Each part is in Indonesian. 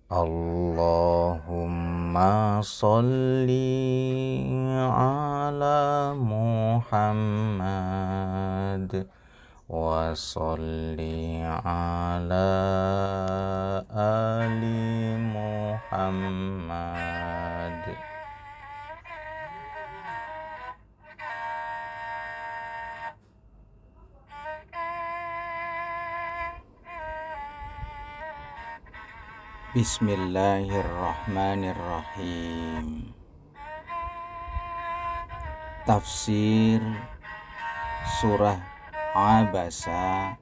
Allahumma sholli ala Muhammad wa sholli ala ali Muhammad. Bismillahirrahmanirrahim. Tafsir surah Abasa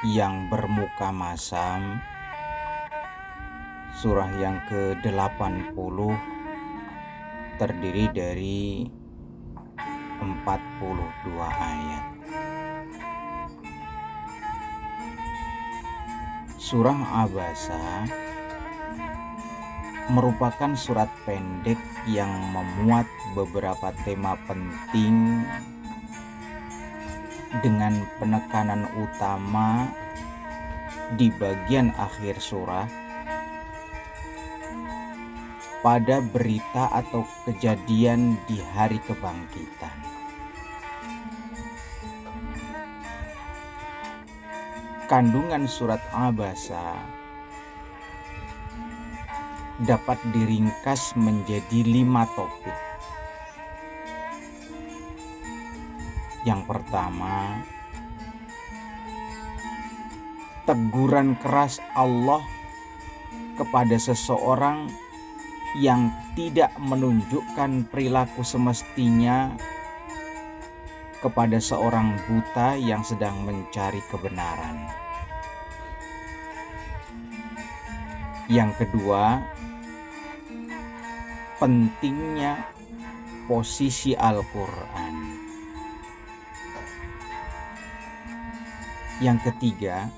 yang bermuka masam, surah yang ke-80, terdiri dari 42 ayat. Surah Abasa merupakan surat pendek yang memuat beberapa tema penting dengan penekanan utama di bagian akhir surah pada berita atau kejadian di hari kebangkitan. Kandungan surat Abasa dapat diringkas menjadi 5 topik. Yang pertama, teguran keras Allah kepada seseorang yang tidak menunjukkan perilaku semestinya kepada seorang buta yang sedang mencari kebenaran. Yang kedua, pentingnya posisi Al-Quran. Yang ketiga,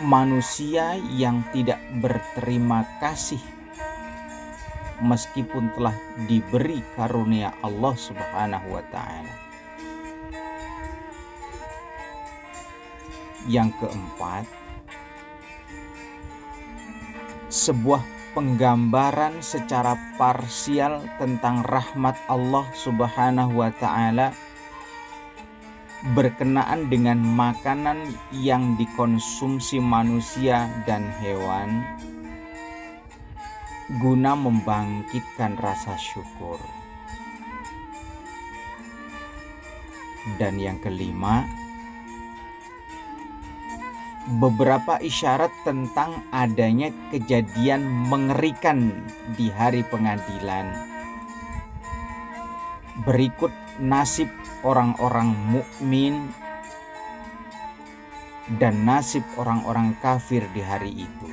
manusia yang tidak berterima kasih meskipun telah diberi karunia Allah Subhanahu wa Ta'ala. Yang keempat, sebuah penggambaran secara parsial tentang rahmat Allah Subhanahu wa Ta'ala berkenaan dengan makanan yang dikonsumsi manusia dan hewan guna membangkitkan rasa syukur. Dan yang kelima, beberapa isyarat tentang adanya kejadian mengerikan di hari pengadilan. Berikut nasib orang-orang mukmin dan nasib orang-orang kafir di hari itu.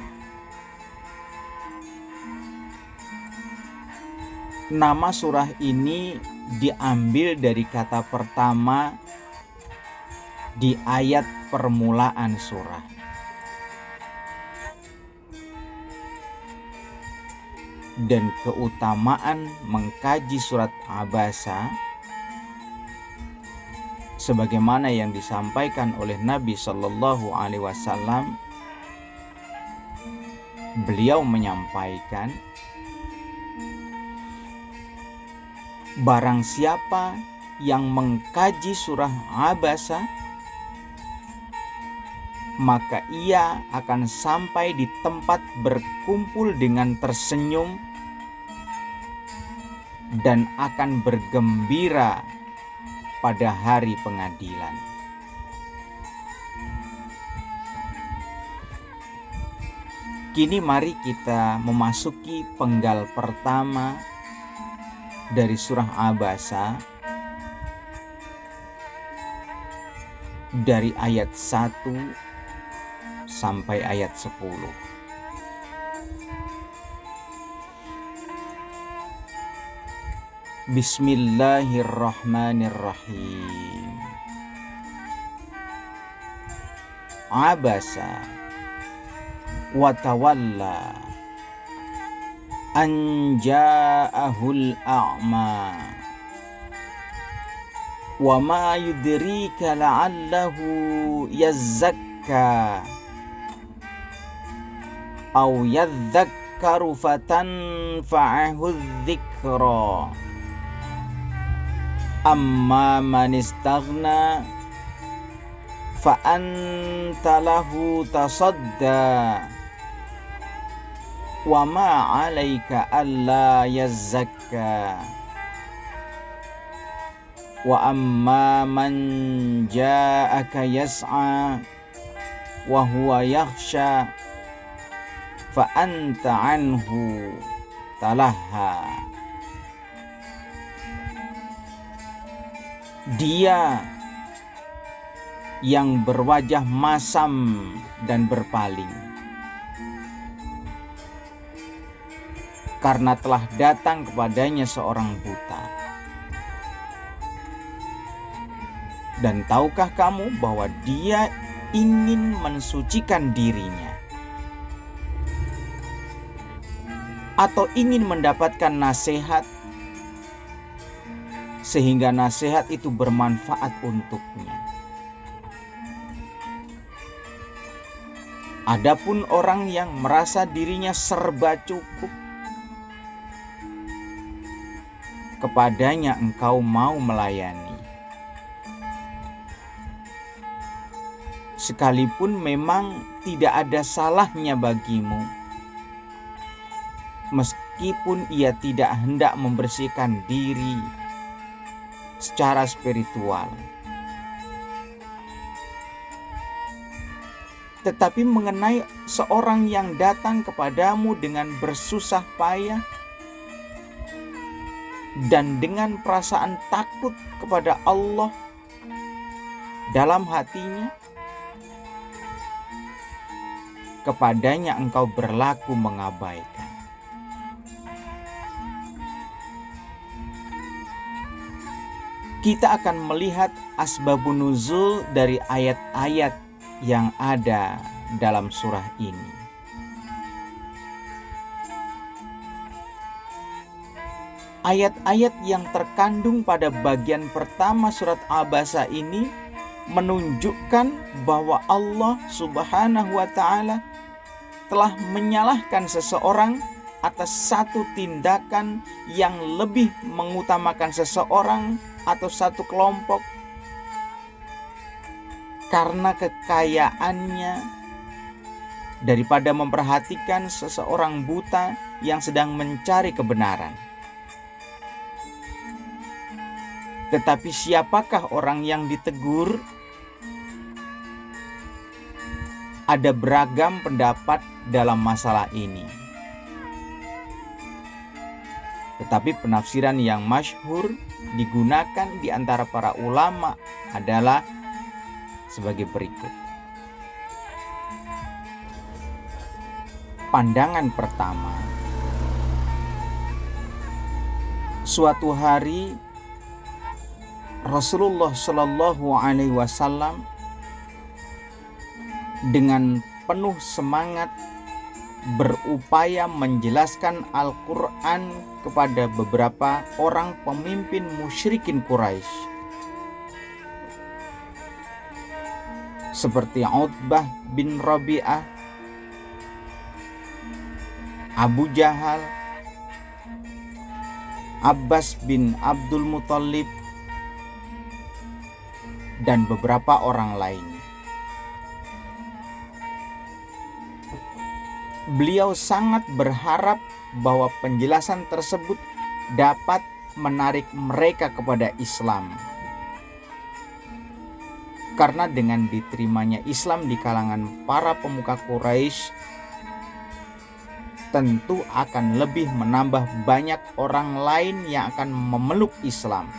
Nama surah ini diambil dari kata pertama di ayat permulaan surah. Dan keutamaan mengkaji surat Abasa sebagaimana yang disampaikan oleh Nabi Shallallahu Alaihi Wasallam, beliau menyampaikan, barang siapa yang mengkaji surah Abasa, maka ia akan sampai di tempat berkumpul dengan tersenyum dan akan bergembira pada hari pengadilan. Kini mari kita memasuki penggal pertama dari surah Abasa dari ayat 1 sampai ayat 10. Bismillahirrahmanirrahim. Abasa wa tawalla an ja'ahul a'ma wa ma yudrika la'allahu yazakka yazakka aw yadzakkaru fatanfa'ahu dzikra amma man istaghna fa anta lahu tasadda wa ma 'alaika alla yazzakka wa amma man ja'aka yas'a wa huwa yakhsha fa anta 'anhu talahha. Dia yang berwajah masam dan berpaling karena telah datang kepadanya seorang buta. Dan tahukah kamu bahwa dia ingin mensucikan dirinya atau ingin mendapatkan nasihat sehingga nasihat itu bermanfaat untuknya. Adapun orang yang merasa dirinya serba cukup, kepadanya engkau mau melayani. Sekalipun memang tidak ada salahnya bagimu, meskipun ia tidak hendak membersihkan diri secara spiritual. Tetapi mengenai seorang yang datang kepadamu dengan bersusah payah dan dengan perasaan takut kepada Allah dalam hatinya, kepadanya engkau berlaku mengabaikan. Kita akan melihat asbabun nuzul dari ayat-ayat yang ada dalam surah ini. Ayat-ayat yang terkandung pada bagian pertama surat Abasa ini menunjukkan bahwa Allah Subhanahu wa ta'ala telah menyalahkan seseorang atas satu tindakan yang lebih mengutamakan seseorang atau satu kelompok karena kekayaannya daripada memperhatikan seseorang buta yang sedang mencari kebenaran. Tetapi siapakah orang yang ditegur? Ada beragam pendapat dalam masalah ini. Tetapi penafsiran yang masyhur digunakan di antara para ulama adalah sebagai berikut. Pandangan pertama, suatu hari Rasulullah Shallallahu Alaihi Wasallam dengan penuh semangat berupaya menjelaskan Al-Quran kepada beberapa orang pemimpin musyrikin Quraisy seperti Utbah bin Rabi'ah, Abu Jahal, Abbas bin Abdul Muthalib, dan beberapa orang lainnya. Beliau sangat berharap bahwa penjelasan tersebut dapat menarik mereka kepada Islam. Karena dengan diterimanya Islam di kalangan para pemuka Quraisy, tentu akan lebih menambah banyak orang lain yang akan memeluk Islam.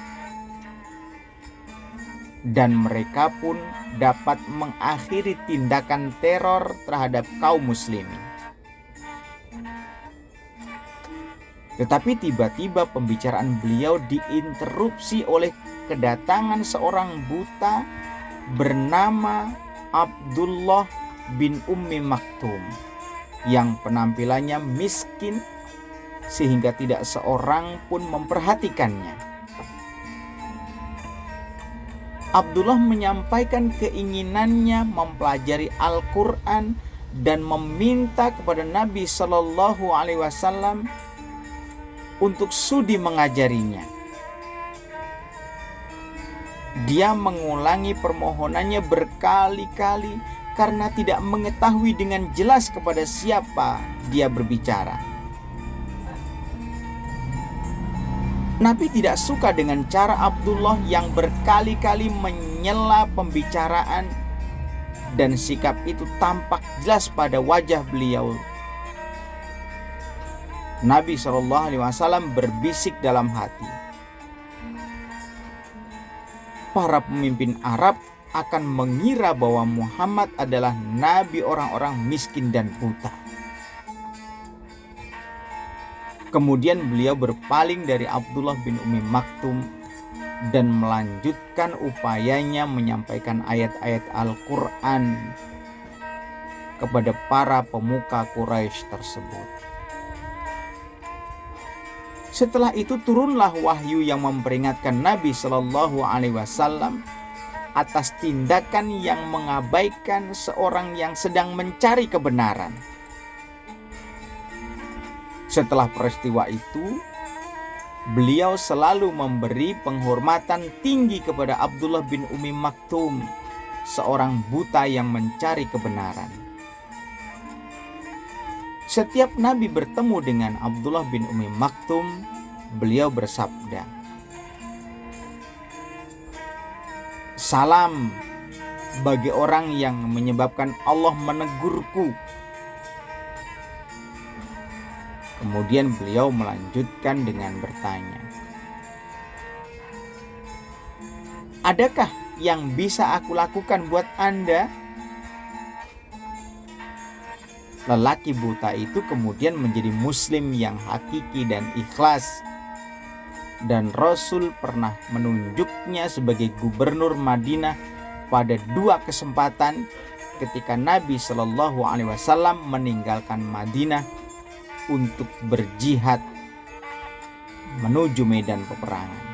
Dan mereka pun dapat mengakhiri tindakan teror terhadap kaum muslimin. Tetapi tiba-tiba pembicaraan beliau diinterupsi oleh kedatangan seorang buta bernama Abdullah bin Ummi Maktum yang penampilannya miskin sehingga tidak seorang pun memperhatikannya. Abdullah menyampaikan keinginannya mempelajari Al-Quran dan meminta kepada Nabi Shallallahu Alaihi Wasallam untuk sudi mengajarinya. Dia mengulangi permohonannya berkali-kali karena tidak mengetahui dengan jelas kepada siapa dia berbicara. Nabi tidak suka dengan cara Abdullah yang berkali-kali menyela pembicaraan, dan sikap itu tampak jelas pada wajah beliau. Nabi SAW berbisik dalam hati, para pemimpin Arab akan mengira bahwa Muhammad adalah nabi orang-orang miskin dan buta. Kemudian beliau berpaling dari Abdullah bin Ummi Maktum dan melanjutkan upayanya menyampaikan ayat-ayat Al-Quran kepada para pemuka Quraisy tersebut. Setelah itu turunlah wahyu yang memperingatkan Nabi Shallallahu Alaihi Wasallam atas tindakan yang mengabaikan seorang yang sedang mencari kebenaran. Setelah peristiwa itu, beliau selalu memberi penghormatan tinggi kepada Abdullah bin Ummi Maktum, seorang buta yang mencari kebenaran. Setiap Nabi bertemu dengan Abdullah bin Ummi Maktum, beliau bersabda, "Salam bagi orang yang menyebabkan Allah menegurku." Kemudian beliau melanjutkan dengan bertanya, "Adakah yang bisa aku lakukan buat Anda?" Lelaki buta itu kemudian menjadi muslim yang hakiki dan ikhlas, dan Rasul pernah menunjuknya sebagai gubernur Madinah pada 2 kesempatan ketika Nabi Shallallahu Alaihi Wasallam meninggalkan Madinah untuk berjihad menuju medan peperangan.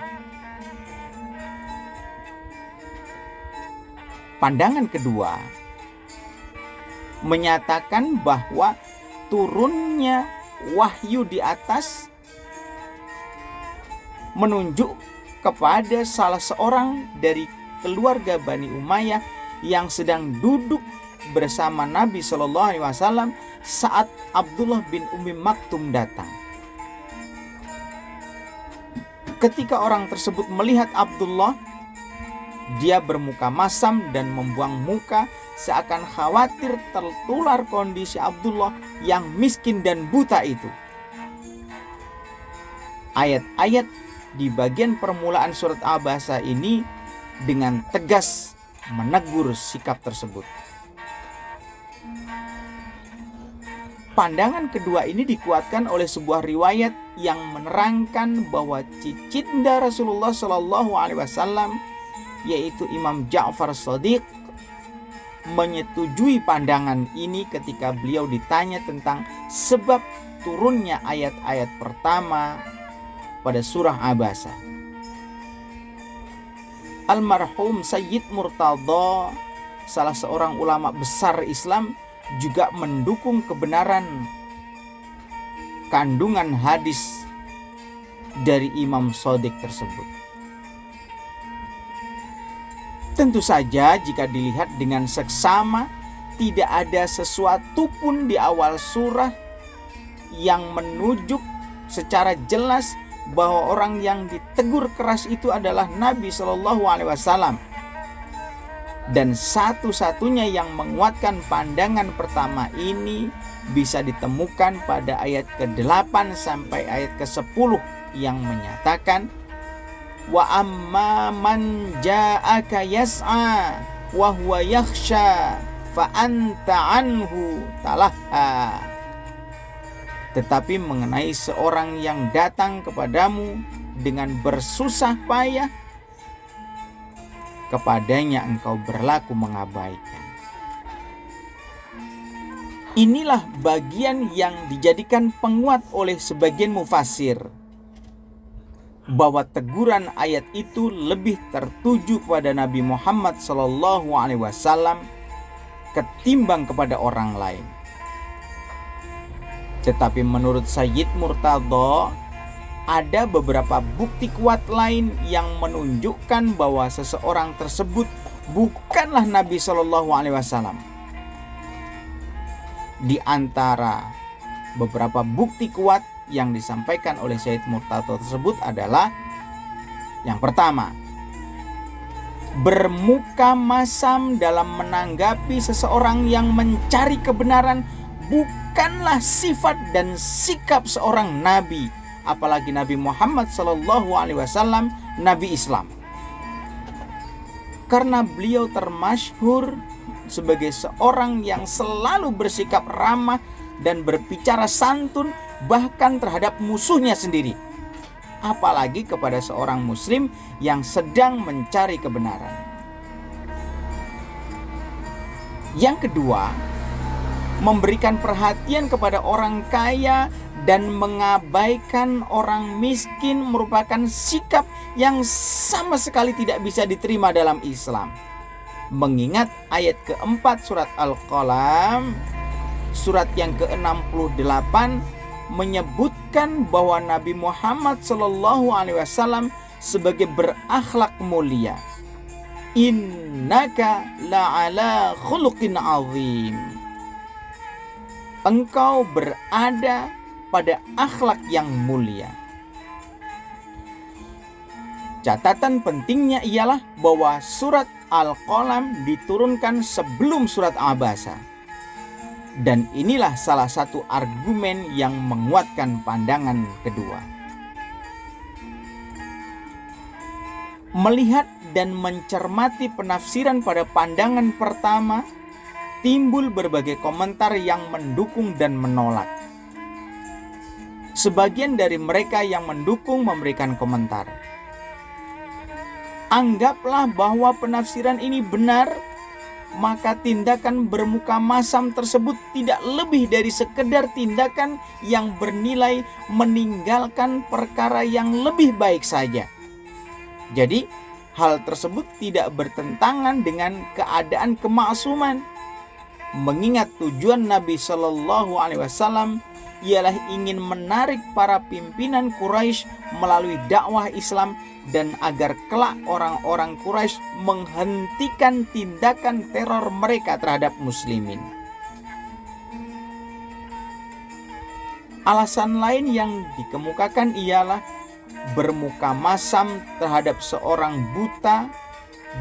Pandangan kedua menyatakan bahwa turunnya wahyu di atas menunjuk kepada salah seorang dari keluarga Bani Umayyah yang sedang duduk bersama Nabi Shallallahu Alaihi Wasallam saat Abdullah bin Ummi Maktum datang. Ketika orang tersebut melihat Abdullah, dia bermuka masam dan membuang muka seakan khawatir tertular kondisi Abdullah yang miskin dan buta itu. Ayat-ayat di bagian permulaan surat Abasa ini dengan tegas menegur sikap tersebut. Pandangan kedua ini dikuatkan oleh sebuah riwayat yang menerangkan bahwa cicinda Rasulullah Shallallahu Alaihi Wasallam, yaitu Imam Ja'far Shadiq, menyetujui pandangan ini ketika beliau ditanya tentang sebab turunnya ayat-ayat pertama pada surah Abasa. Almarhum Sayyid Murtadha, salah seorang ulama besar Islam, juga mendukung kebenaran kandungan hadis dari Imam Shadiq tersebut. Tentu saja jika dilihat dengan seksama, tidak ada sesuatu pun di awal surah yang menunjuk secara jelas bahwa orang yang ditegur keras itu adalah Nabi Shallallahu Alaihi Wasallam. Dan satu-satunya yang menguatkan pandangan pertama ini bisa ditemukan pada ayat ke-8 sampai ayat ke-10 yang menyatakan, "Wa amma man ja'aka yas'a wa huwa yakhsha fa anta anhu talaha." Tetapi mengenai seorang yang datang kepadamu dengan bersusah payah, kepadanya engkau berlaku mengabaikan. Inilah bagian yang dijadikan penguat oleh sebagian mufassir bahwa teguran ayat itu lebih tertuju kepada Nabi Muhammad SAW ketimbang kepada orang lain. Tetapi menurut Sayyid Murtadha, ada beberapa bukti kuat lain yang menunjukkan bahwa seseorang tersebut bukanlah Nabi SAW. Di antara beberapa bukti kuat yang disampaikan oleh Sayyid Murtadha tersebut adalah yang pertama, bermuka masam dalam menanggapi seseorang yang mencari kebenaran bukanlah sifat dan sikap seorang nabi, apalagi Nabi Muhammad SAW, Nabi Islam. Karena beliau termasyhur sebagai seorang yang selalu bersikap ramah dan berbicara santun bahkan terhadap musuhnya sendiri, apalagi kepada seorang muslim yang sedang mencari kebenaran. Yang kedua, memberikan perhatian kepada orang kaya dan mengabaikan orang miskin merupakan sikap yang sama sekali tidak bisa diterima dalam Islam. Mengingat ayat keempat surat Al-Qalam, surat yang ke-68, menyebutkan bahwa Nabi Muhammad SAW sebagai berakhlak mulia. Innaka la'ala khuluqin azim. Engkau berada pada akhlak yang mulia. Catatan pentingnya ialah bahwa surat Al-Qalam diturunkan sebelum surat Abasa. Dan inilah salah satu argumen yang menguatkan pandangan kedua. Melihat dan mencermati penafsiran pada pandangan pertama, timbul berbagai komentar yang mendukung dan menolak. Sebagian dari mereka yang mendukung memberikan komentar. Anggaplah bahwa penafsiran ini benar, maka tindakan bermuka masam tersebut tidak lebih dari sekedar tindakan yang bernilai meninggalkan perkara yang lebih baik saja. Jadi, hal tersebut tidak bertentangan dengan keadaan kemaksuman. Mengingat tujuan Nabi SAW ialah ingin menarik para pimpinan Quraisy melalui dakwah Islam dan agar kelak orang-orang Quraisy menghentikan tindakan teror mereka terhadap muslimin. Alasan lain yang dikemukakan ialah bermuka masam terhadap seorang buta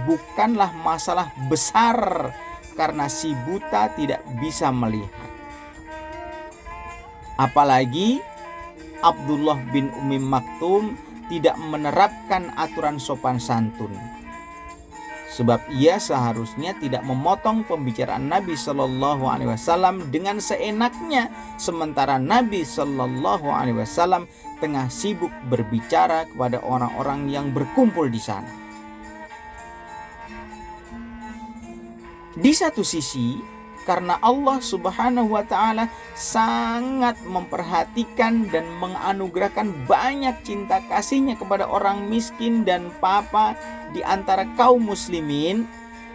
bukanlah masalah besar karena si buta tidak bisa melihat. Apalagi Abdullah bin Ummi Maktum tidak menerapkan aturan sopan santun. Sebab ia seharusnya tidak memotong pembicaraan Nabi SAW dengan seenaknya, sementara Nabi SAW tengah sibuk berbicara kepada orang-orang yang berkumpul di sana. Di satu sisi, karena Allah Subhanahu wa Ta'ala sangat memperhatikan dan menganugerahkan banyak cinta kasihnya kepada orang miskin dan papa di antara kaum muslimin,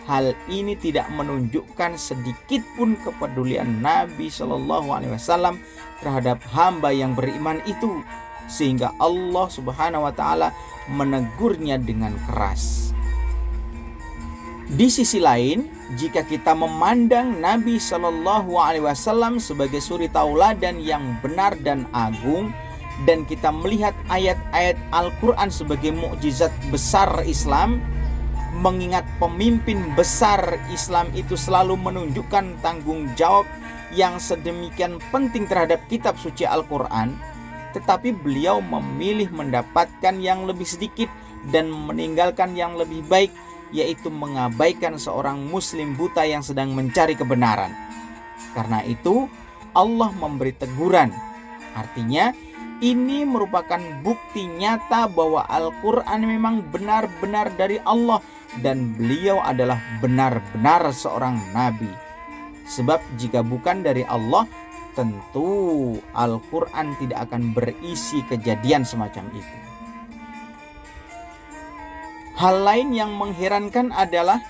hal ini tidak menunjukkan sedikit pun kepedulian Nabi SAW terhadap hamba yang beriman itu, sehingga Allah Subhanahu wa Ta'ala menegurnya dengan keras. Di sisi lain, jika kita memandang Nabi SAW sebagai suri tauladan yang benar dan agung, dan kita melihat ayat-ayat Al-Quran sebagai mukjizat besar Islam, mengingat pemimpin besar Islam itu selalu menunjukkan tanggung jawab yang sedemikian penting terhadap kitab suci Al-Quran, tetapi beliau memilih mendapatkan yang lebih sedikit dan meninggalkan yang lebih baik, yaitu mengabaikan seorang muslim buta yang sedang mencari kebenaran. Karena itu Allah memberi teguran. Artinya ini merupakan bukti nyata bahwa Al-Quran memang benar-benar dari Allah dan beliau adalah benar-benar seorang nabi. Sebab jika bukan dari Allah, tentu Al-Quran tidak akan berisi kejadian semacam itu. Hal lain yang mengherankan adalah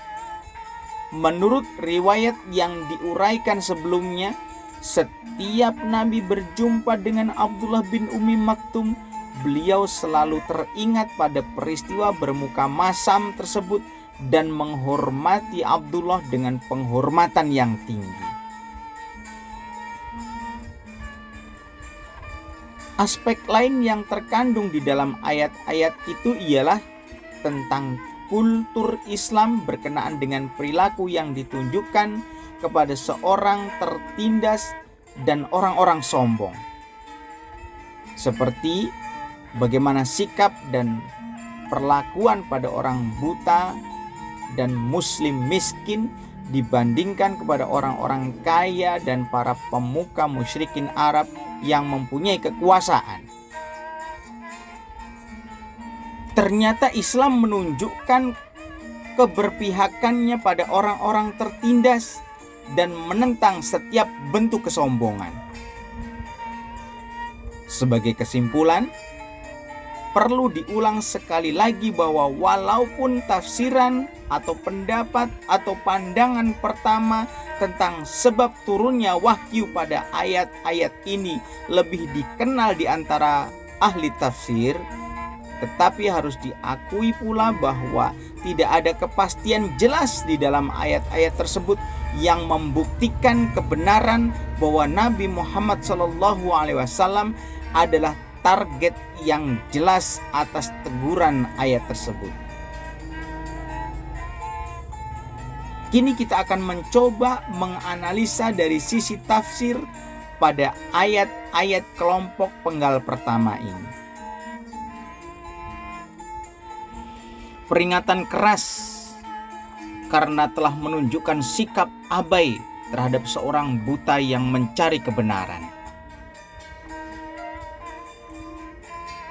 menurut riwayat yang diuraikan sebelumnya, setiap Nabi berjumpa dengan Abdullah bin Ummi Maktum, beliau selalu teringat pada peristiwa bermuka masam tersebut dan menghormati Abdullah dengan penghormatan yang tinggi. Aspek lain yang terkandung di dalam ayat-ayat itu ialah tentang kultur Islam berkenaan dengan perilaku yang ditunjukkan kepada seorang tertindas dan orang-orang sombong. Seperti bagaimana sikap dan perlakuan pada orang buta dan muslim miskin dibandingkan kepada orang-orang kaya dan para pemuka musyrikin Arab yang mempunyai kekuasaan. Ternyata Islam menunjukkan keberpihakannya pada orang-orang tertindas dan menentang setiap bentuk kesombongan. Sebagai kesimpulan, perlu diulang sekali lagi bahwa walaupun tafsiran atau pendapat atau pandangan pertama tentang sebab turunnya wahyu pada ayat-ayat ini lebih dikenal di antara ahli tafsir, tetapi harus diakui pula bahwa tidak ada kepastian jelas di dalam ayat-ayat tersebut yang membuktikan kebenaran bahwa Nabi Muhammad SAW adalah target yang jelas atas teguran ayat tersebut. Kini kita akan mencoba menganalisa dari sisi tafsir pada ayat-ayat kelompok penggal pertama ini. Peringatan keras karena telah menunjukkan sikap abai terhadap seorang buta yang mencari kebenaran.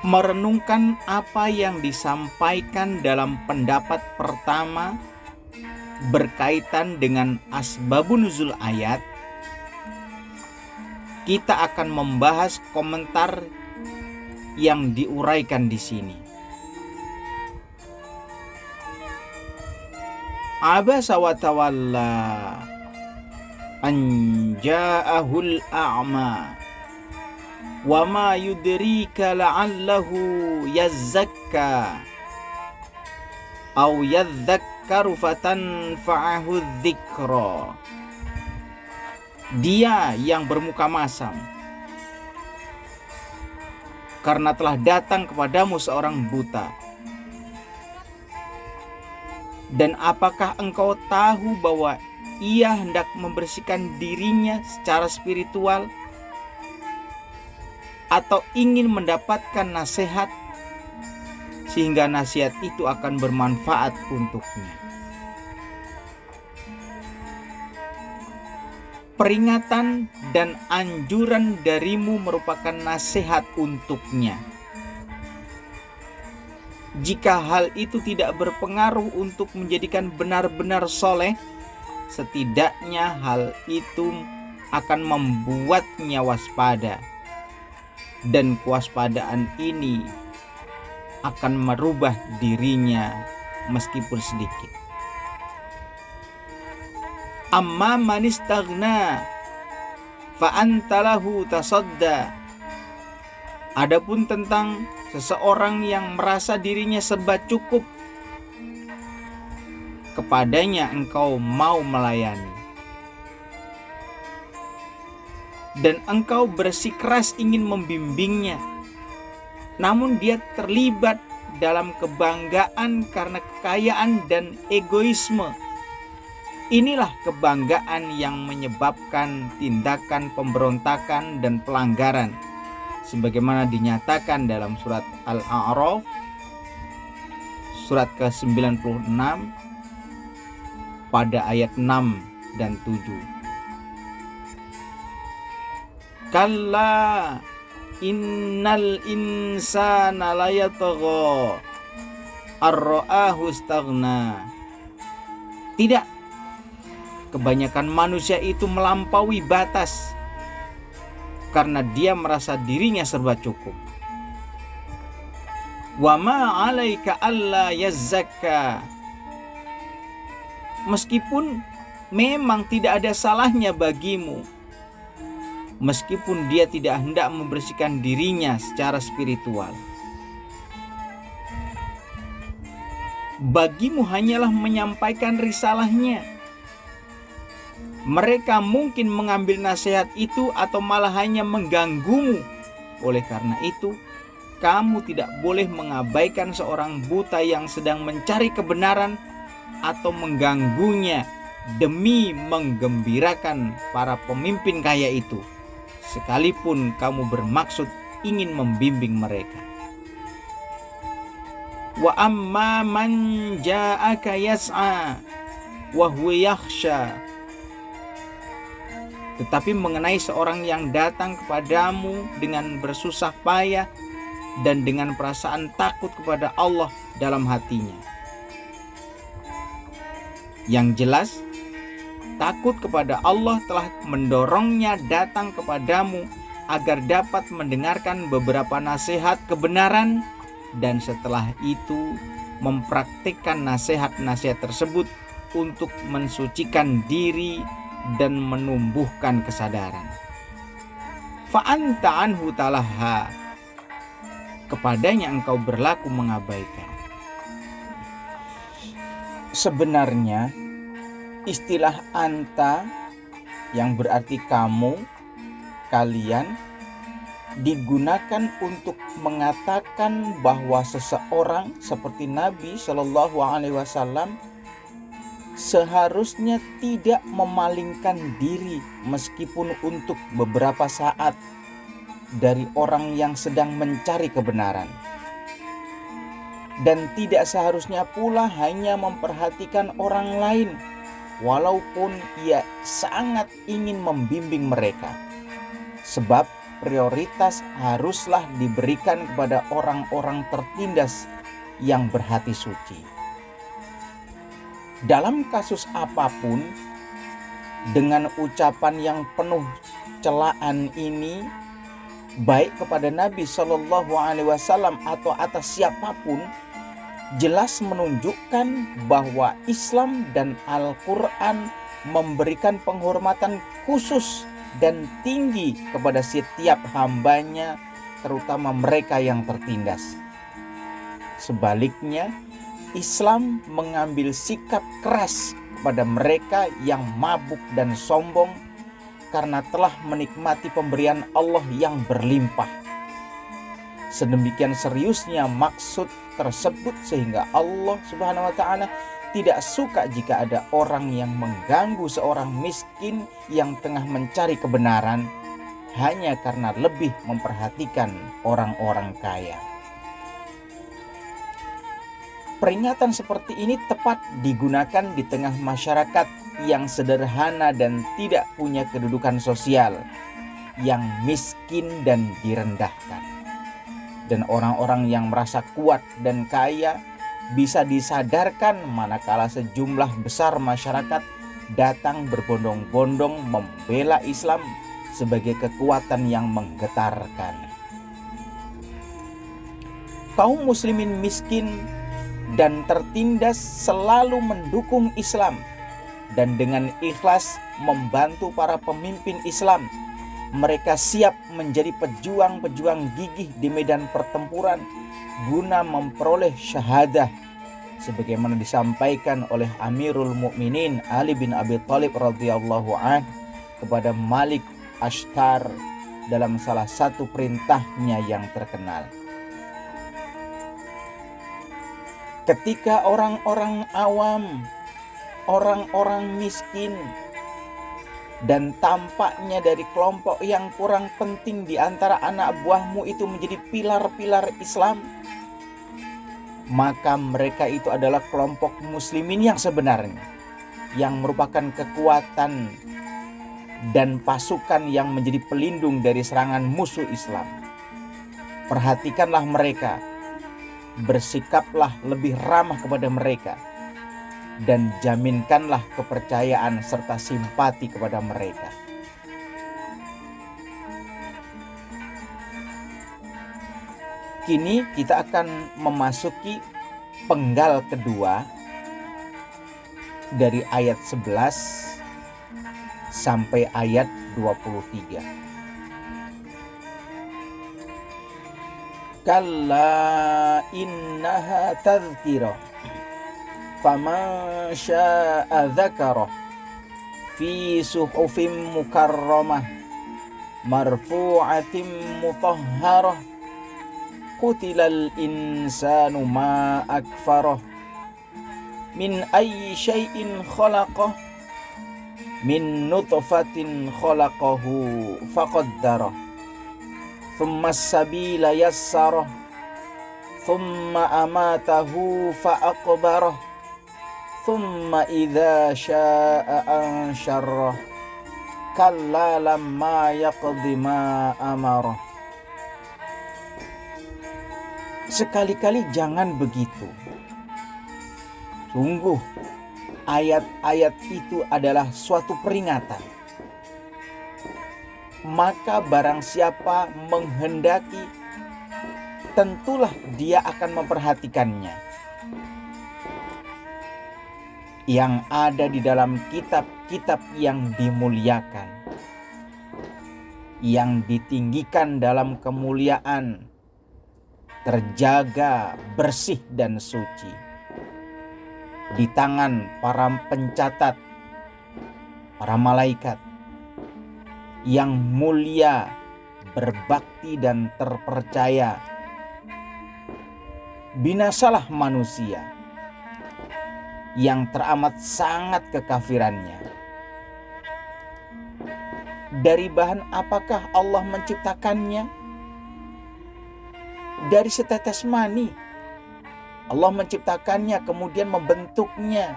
Merenungkan apa yang disampaikan dalam pendapat pertama berkaitan dengan asbabun nuzul ayat, kita akan membahas komentar yang diuraikan di sini. Abasa wa tawalla an ja'ahul a'ma wa ma yudrika la'allahu yazzakka aw yadzakkaru fatanfa'ahu dzikra. Dia yang bermuka masam karena telah datang kepadamu seorang buta. Dan apakah engkau tahu bahwa ia hendak membersihkan dirinya secara spiritual atau ingin mendapatkan nasihat sehingga nasihat itu akan bermanfaat untuknya? Peringatan dan anjuran darimu merupakan nasihat untuknya. Jika hal itu tidak berpengaruh untuk menjadikan benar-benar soleh, setidaknya hal itu akan membuatnya waspada. Dan kewaspadaan ini akan merubah dirinya meskipun sedikit. Amma man istaghna fa anta lahu tasadda. Adapun tentang seseorang yang merasa dirinya serba cukup, kepadanya engkau mau melayani. Dan engkau bersikeras ingin membimbingnya, namun dia terlibat dalam kebanggaan karena kekayaan dan egoisme. Inilah kebanggaan yang menyebabkan tindakan pemberontakan dan pelanggaran, sebagaimana dinyatakan dalam surat Al-A'raf surat ke-96 pada ayat 6 dan 7. Kalla innal insana layatagha ar-ra'ahu istaghna. Tidak, kebanyakan manusia itu melampaui batas karena dia merasa dirinya serba cukup. Wa ma 'alaika alla yazzakka. Meskipun memang tidak ada salahnya bagimu, meskipun dia tidak hendak membersihkan dirinya secara spiritual. Bagimu hanyalah menyampaikan risalahnya. Mereka mungkin mengambil nasihat itu atau malah hanya mengganggumu. Oleh karena itu, kamu tidak boleh mengabaikan seorang buta yang sedang mencari kebenaran atau mengganggunya demi menggembirakan para pemimpin kaya itu, sekalipun kamu bermaksud ingin membimbing mereka. Wa amma man ja'aka yas'a wa huwa yakhsha. Tetapi mengenai seorang yang datang kepadamu dengan bersusah payah dan dengan perasaan takut kepada Allah dalam hatinya. Yang jelas, takut kepada Allah telah mendorongnya datang kepadamu agar dapat mendengarkan beberapa nasihat kebenaran dan setelah itu mempraktikkan nasihat-nasihat tersebut untuk mensucikan diri dan menumbuhkan kesadaran. Fa'anta anhu talaha. Kepadanya engkau berlaku mengabaikan. Sebenarnya istilah anta yang berarti kamu, kalian, digunakan untuk mengatakan bahwa seseorang seperti Nabi Shallallahu Alaihi Wasallam seharusnya tidak memalingkan diri meskipun untuk beberapa saat dari orang yang sedang mencari kebenaran. Dan tidak seharusnya pula hanya memperhatikan orang lain walaupun ia sangat ingin membimbing mereka. Sebab prioritas haruslah diberikan kepada orang-orang tertindas yang berhati suci. Dalam kasus apapun, dengan ucapan yang penuh celaan ini, baik kepada Nabi Shallallahu Alaihi Wasallam atau atas siapapun, jelas menunjukkan bahwa Islam dan Al-Quran memberikan penghormatan khusus dan tinggi kepada setiap hambanya, terutama mereka yang tertindas. Sebaliknya, Islam mengambil sikap keras kepada mereka yang mabuk dan sombong karena telah menikmati pemberian Allah yang berlimpah. Sedemikian seriusnya maksud tersebut sehingga Allah Subhanahu wa taala tidak suka jika ada orang yang mengganggu seorang miskin yang tengah mencari kebenaran hanya karena lebih memperhatikan orang-orang kaya. Peringatan seperti ini tepat digunakan di tengah masyarakat yang sederhana dan tidak punya kedudukan sosial, yang miskin dan direndahkan. Dan orang-orang yang merasa kuat dan kaya bisa disadarkan manakala sejumlah besar masyarakat datang berbondong-bondong membela Islam sebagai kekuatan yang menggetarkan. Kaum muslimin miskin dan tertindas selalu mendukung Islam dan dengan ikhlas membantu para pemimpin Islam. Mereka siap menjadi pejuang-pejuang gigih di medan pertempuran guna memperoleh syahadah sebagaimana disampaikan oleh Amirul Mukminin Ali bin Abi Thalib radhiyallahu anhu kepada Malik Ashtar dalam salah satu perintahnya yang terkenal. Ketika orang-orang awam, orang-orang miskin, dan tampaknya dari kelompok yang kurang penting di antara anak buahmu itu menjadi pilar-pilar Islam, maka mereka itu adalah kelompok muslimin yang sebenarnya, yang merupakan kekuatan dan pasukan yang menjadi pelindung dari serangan musuh Islam. Perhatikanlah mereka, bersikaplah lebih ramah kepada mereka, dan jaminkanlah kepercayaan serta simpati kepada mereka. Kini kita akan memasuki penggal kedua dari ayat 11 sampai ayat 23. Kalla innaha tadhkirah faman syaa'a dzakarah fi suhufin mukarramah marfu'atin mutahharah qutilal insanu ma akfarah min ayyi syai'in khalaqah min nutfatin khalaqahu faqaddarah thumma as-sabila yassarah thumma amatahu fa'aqbarah thumma idza syaa'a ansyarah kalla lamma yaqdi ma amarah. Sekali-kali jangan begitu. Sungguh ayat-ayat itu adalah suatu peringatan. Maka barang siapa menghendaki, tentulah dia akan memperhatikannya. Yang ada di dalam kitab-kitab yang dimuliakan, yang ditinggikan dalam kemuliaan, terjaga, bersih dan suci, di tangan para pencatat, para malaikat yang mulia, berbakti dan terpercaya. Binasalah manusia yang teramat sangat kekafirannya. Dari bahan apakah Allah menciptakannya? Dari setetes mani. Allah menciptakannya, kemudian membentuknya,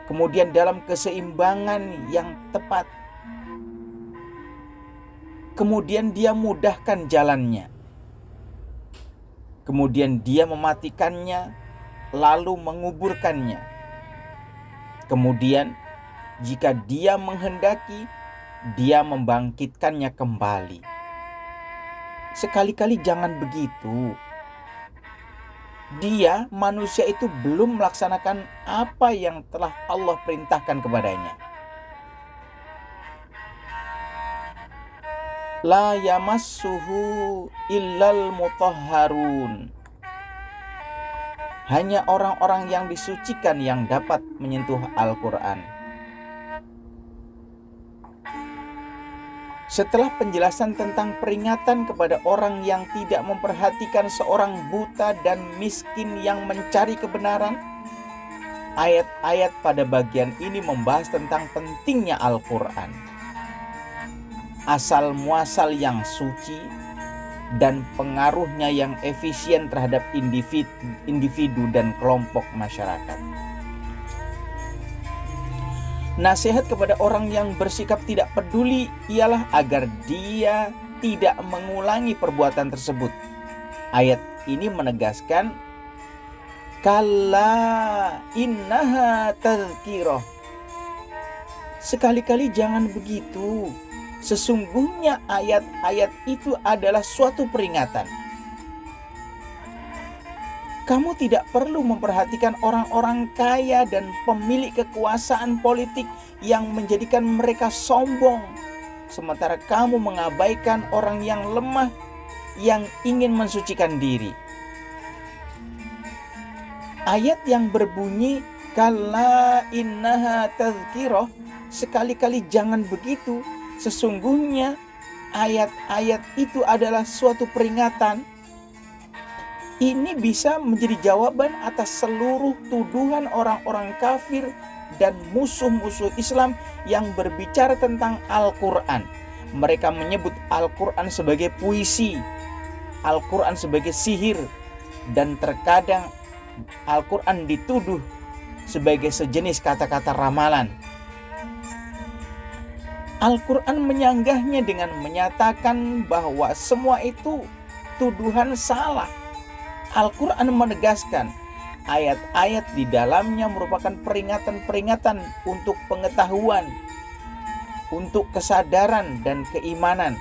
kemudian dalam keseimbangan yang tepat, kemudian dia mudahkan jalannya, kemudian dia mematikannya, lalu menguburkannya, kemudian jika dia menghendaki, dia membangkitkannya kembali. Sekali-kali jangan begitu. Dia, manusia itu belum melaksanakan apa yang telah Allah perintahkan kepadanya. La yamassuhu illal mutahharun. Hanya orang-orang yang disucikan yang dapat menyentuh Al-Quran. Setelah penjelasan tentang peringatan kepada orang yang tidak memperhatikan seorang buta dan miskin yang mencari kebenaran, ayat-ayat pada bagian ini membahas tentang pentingnya Al-Quran, asal muasal yang suci, dan pengaruhnya yang efisien terhadap individu dan kelompok masyarakat. Nasihat kepada orang yang bersikap tidak peduli ialah agar dia tidak mengulangi perbuatan tersebut. Ayat ini menegaskan, kalla innaha tadhkirah. Sekali-kali jangan begitu. Sesungguhnya ayat-ayat itu adalah suatu peringatan. Kamu tidak perlu memperhatikan orang-orang kaya dan pemilik kekuasaan politik yang menjadikan mereka sombong, sementara kamu mengabaikan orang yang lemah yang ingin mensucikan diri. Ayat yang berbunyi kalla innaha tadhkirah, sekali-kali jangan begitu. Sesungguhnya ayat-ayat itu adalah suatu peringatan. Ini bisa menjadi jawaban atas seluruh tuduhan orang-orang kafir dan musuh-musuh Islam yang berbicara tentang Al-Quran. Mereka menyebut Al-Quran sebagai puisi, Al-Quran sebagai sihir, dan terkadang Al-Quran dituduh sebagai sejenis kata-kata ramalan. Al-Quran menyanggahnya dengan menyatakan bahwa semua itu tuduhan salah. Al-Quran menegaskan ayat-ayat di dalamnya merupakan peringatan-peringatan untuk pengetahuan, untuk kesadaran dan keimanan.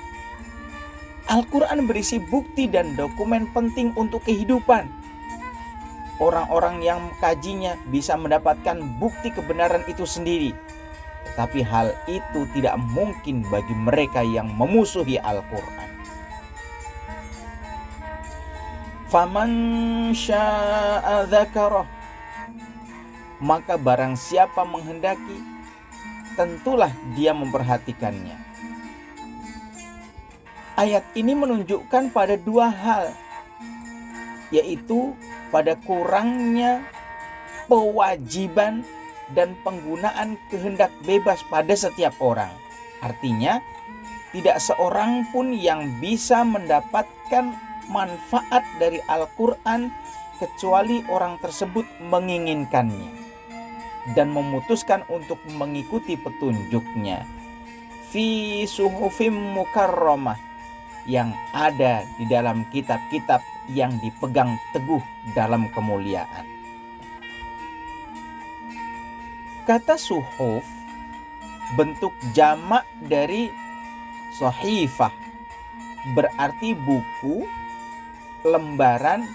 Al-Quran berisi bukti dan dokumen penting untuk kehidupan. Orang-orang yang mengkajinya bisa mendapatkan bukti kebenaran itu sendiri. Tetapi hal itu tidak mungkin bagi mereka yang memusuhi Al-Quran. Faman syaa dzakarah, maka barang siapa menghendaki, tentulah dia memperhatikannya. Ayat ini menunjukkan pada dua hal, yaitu pada kurangnya kewajiban dan penggunaan kehendak bebas pada setiap orang. Artinya, tidak seorang pun yang bisa mendapatkan manfaat dari Al-Quran kecuali orang tersebut menginginkannya dan memutuskan untuk mengikuti petunjuknya. Fi suhufim mukarramah, yang ada di dalam kitab-kitab yang dipegang teguh dalam kemuliaan. Kata suhuf bentuk jamak dari sahifah, berarti buku, lembaran,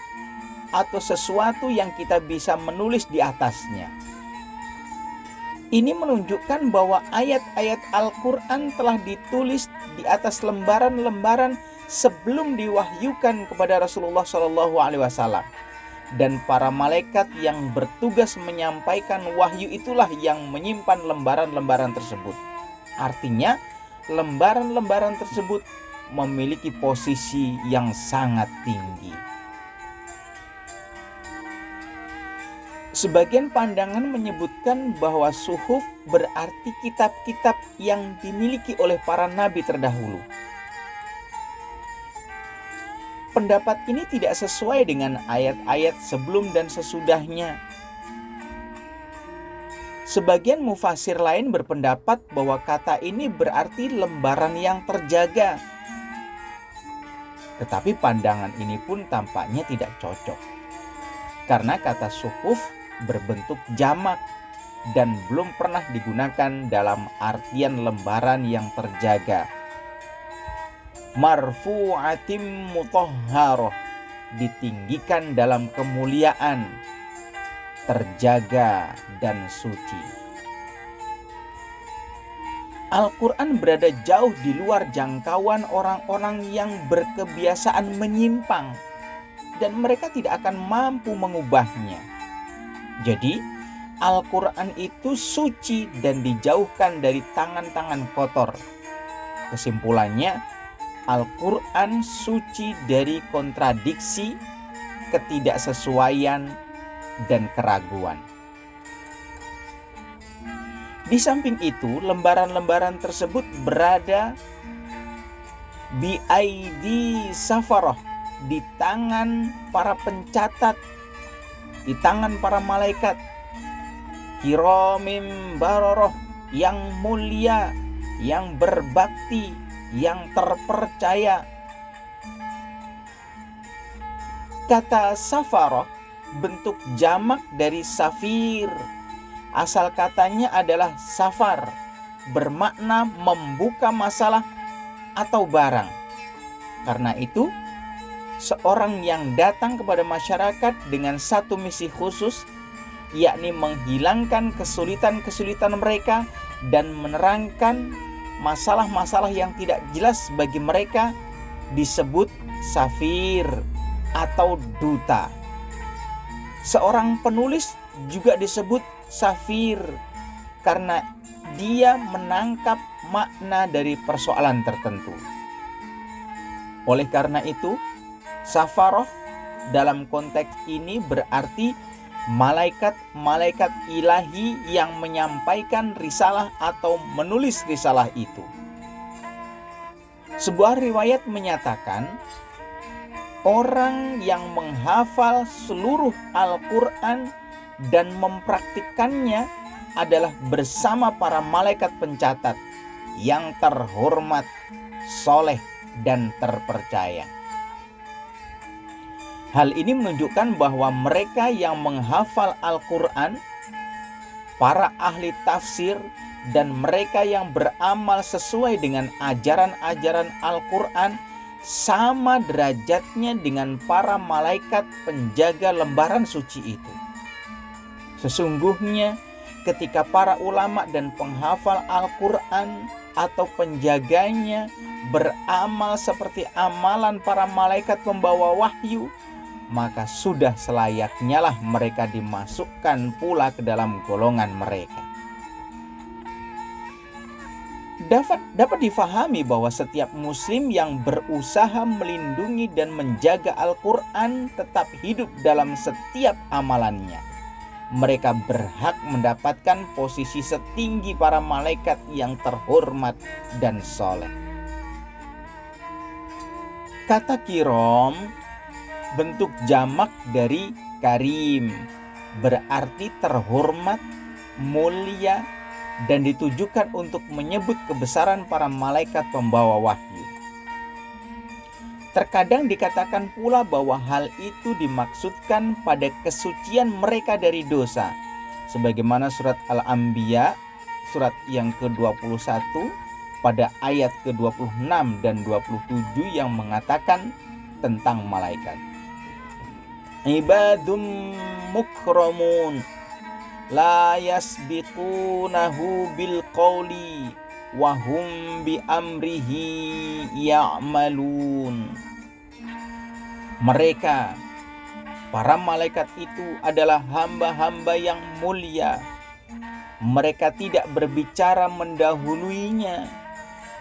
atau sesuatu yang kita bisa menulis di atasnya. Ini menunjukkan bahwa ayat-ayat Al-Quran telah ditulis di atas lembaran-lembaran sebelum diwahyukan kepada Rasulullah SAW. Dan para malaikat yang bertugas menyampaikan wahyu itulah yang menyimpan lembaran-lembaran tersebut. Artinya, lembaran-lembaran tersebut memiliki posisi yang sangat tinggi. Sebagian pandangan menyebutkan bahwa suhuf berarti kitab-kitab yang dimiliki oleh para nabi terdahulu. Pendapat ini tidak sesuai dengan ayat-ayat sebelum dan sesudahnya. Sebagian mufasir lain berpendapat bahwa kata ini berarti lembaran yang terjaga. Tetapi pandangan ini pun tampaknya tidak cocok, karena kata suhuf berbentuk jamak dan belum pernah digunakan dalam artian lembaran yang terjaga. Marfu'atim mutahharah, ditinggikan dalam kemuliaan, terjaga dan suci. Al-Quran berada jauh di luar jangkauan orang-orang yang berkebiasaan menyimpang, dan mereka tidak akan mampu mengubahnya. Jadi, Al-Quran itu suci dan dijauhkan dari tangan-tangan kotor. Kesimpulannya, Al-Quran suci dari kontradiksi, ketidaksesuaian, dan keraguan. Di samping itu, lembaran-lembaran tersebut berada bi'aidi safarah, di tangan para pencatat, di tangan para malaikat, kiramim baroroh, yang mulia, yang berbakti, yang terpercaya. Kata safarah bentuk jamak dari safir. Asal katanya adalah safar, bermakna membuka masalah atau barang. Karena itu, seorang yang datang kepada masyarakat dengan satu misi khusus, yakni menghilangkan kesulitan-kesulitan mereka dan menerangkan masalah-masalah yang tidak jelas bagi mereka, disebut safir atau duta. Seorang penulis juga disebut safir karena dia menangkap makna dari persoalan tertentu. Oleh karena itu, safaroh dalam konteks ini berarti malaikat-malaikat ilahi yang menyampaikan risalah atau menulis risalah itu. Sebuah riwayat menyatakan, orang yang menghafal seluruh Al-Quran dan mempraktikkannya adalah bersama para malaikat pencatat yang terhormat, soleh, dan terpercaya. Hal ini menunjukkan bahwa mereka yang menghafal Al-Quran, para ahli tafsir, dan mereka yang beramal sesuai dengan ajaran-ajaran Al-Quran sama derajatnya dengan para malaikat penjaga lembaran suci itu. Sesungguhnya ketika para ulama dan penghafal Al-Quran atau penjaganya beramal seperti amalan para malaikat pembawa wahyu, maka sudah selayaknya lah mereka dimasukkan pula ke dalam golongan mereka. Dapat difahami bahwa setiap muslim yang berusaha melindungi dan menjaga Al-Quran tetap hidup dalam setiap amalannya. Mereka berhak mendapatkan posisi setinggi para malaikat yang terhormat dan soleh. Kata kirom bentuk jamak dari karim, berarti terhormat, mulia, dan ditujukan untuk menyebut kebesaran para malaikat pembawa wahyu. Terkadang dikatakan pula bahwa hal itu dimaksudkan pada kesucian mereka dari dosa, sebagaimana surat Al-Anbiya surat yang ke-21 pada ayat ke-26 dan 27 yang mengatakan tentang malaikat. Ibadum mukramun la yasbiqunahu bil qawli wa hum bi amrihi ya'malun. Mereka, para malaikat itu adalah hamba-hamba yang mulia. Mereka tidak berbicara mendahuluinya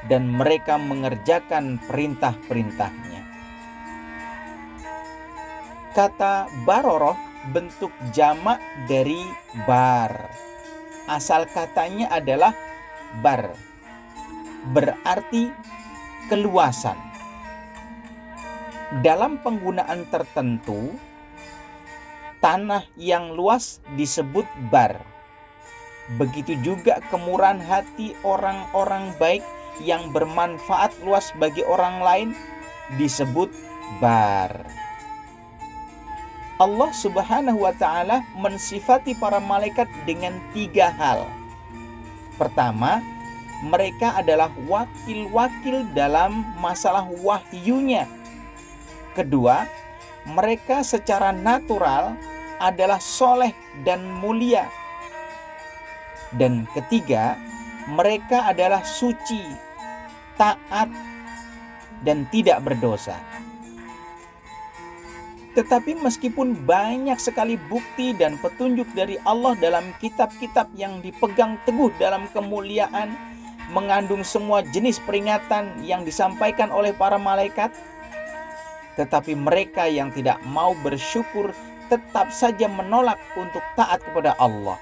dan mereka mengerjakan perintah-perintahnya. Kata baroroh bentuk jamak dari bar. Asal katanya adalah bar, berarti keluasan. Dalam penggunaan tertentu, tanah yang luas disebut bar. Begitu juga kemurahan hati orang-orang baik yang bermanfaat luas bagi orang lain disebut bar. Allah Subhanahu wa ta'ala mensifati para malaikat dengan 3 hal. Pertama, mereka adalah wakil-wakil dalam masalah wahyunya. Kedua, mereka secara natural adalah soleh dan mulia. Dan ketiga, mereka adalah suci, taat, dan tidak berdosa. Tetapi meskipun banyak sekali bukti dan petunjuk dari Allah dalam kitab-kitab yang dipegang teguh dalam kemuliaan, mengandung semua jenis peringatan yang disampaikan oleh para malaikat, tetapi mereka yang tidak mau bersyukur tetap saja menolak untuk taat kepada Allah.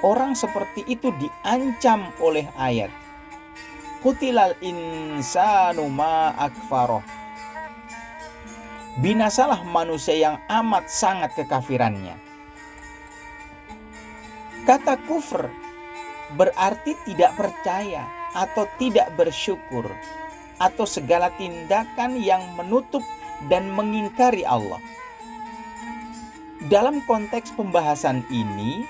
Orang seperti itu diancam oleh ayat Qutilal insanu ma akfaroh. Binasalah manusia yang amat sangat kekafirannya. Kata kufur berarti tidak percaya atau tidak bersyukur, atau segala tindakan yang menutup dan mengingkari Allah. Dalam konteks pembahasan ini,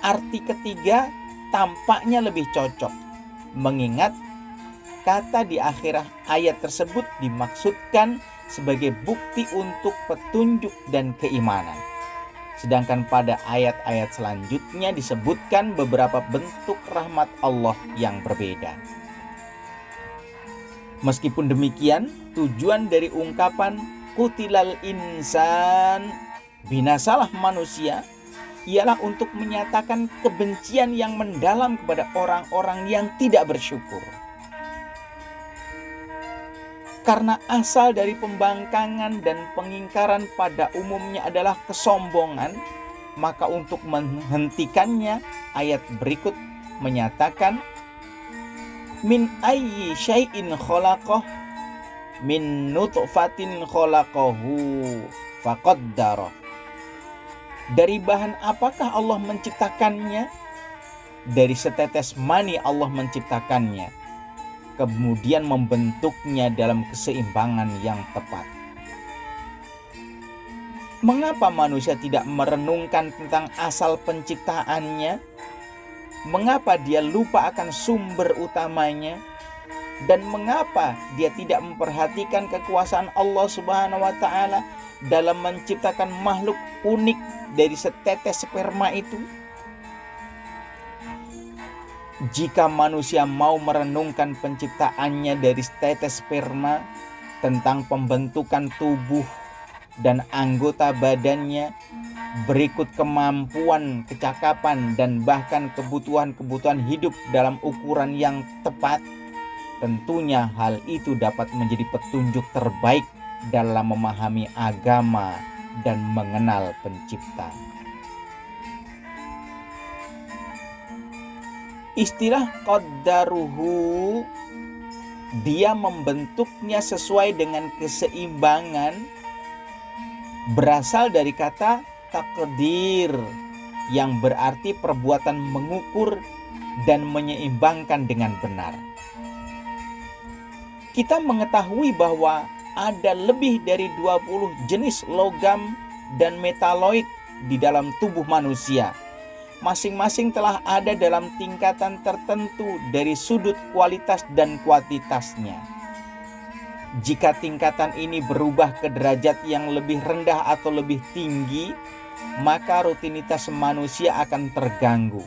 arti ketiga tampaknya lebih cocok, mengingat kata di akhir ayat tersebut dimaksudkan sebagai bukti untuk petunjuk dan keimanan. Sedangkan pada ayat-ayat selanjutnya disebutkan beberapa bentuk rahmat Allah yang berbeda. Meskipun demikian, tujuan dari ungkapan Qutilal insan, binasalah manusia, ialah untuk menyatakan kebencian yang mendalam kepada orang-orang yang tidak bersyukur. Karena asal dari pembangkangan dan pengingkaran pada umumnya adalah kesombongan, maka untuk menghentikannya, ayat berikut menyatakan min ayyi syai'in khalaqah min nutfatin khalaqahu faqaddara. Dari bahan apakah Allah menciptakannya? Dari setetes mani Allah menciptakannya, kemudian membentuknya dalam keseimbangan yang tepat. Mengapa manusia tidak merenungkan tentang asal penciptaannya? Mengapa dia lupa akan sumber utamanya? Dan mengapa dia tidak memperhatikan kekuasaan Allah Subhanahu wa taala dalam menciptakan makhluk unik dari setetes sperma itu? Jika manusia mau merenungkan penciptaannya dari setetes sperma, tentang pembentukan tubuh dan anggota badannya, berikut kemampuan, kecakapan, dan bahkan kebutuhan-kebutuhan hidup dalam ukuran yang tepat, tentunya hal itu dapat menjadi petunjuk terbaik dalam memahami agama dan mengenal Pencipta. Istilah qaddaruhu, dia membentuknya sesuai dengan keseimbangan, berasal dari kata takdir yang berarti perbuatan mengukur dan menyeimbangkan dengan benar. Kita mengetahui bahwa ada lebih dari 20 jenis logam dan metaloid di dalam tubuh manusia. Masing-masing telah ada dalam tingkatan tertentu dari sudut kualitas dan kuantitasnya. Jika tingkatan ini berubah ke derajat yang lebih rendah atau lebih tinggi, maka rutinitas manusia akan terganggu.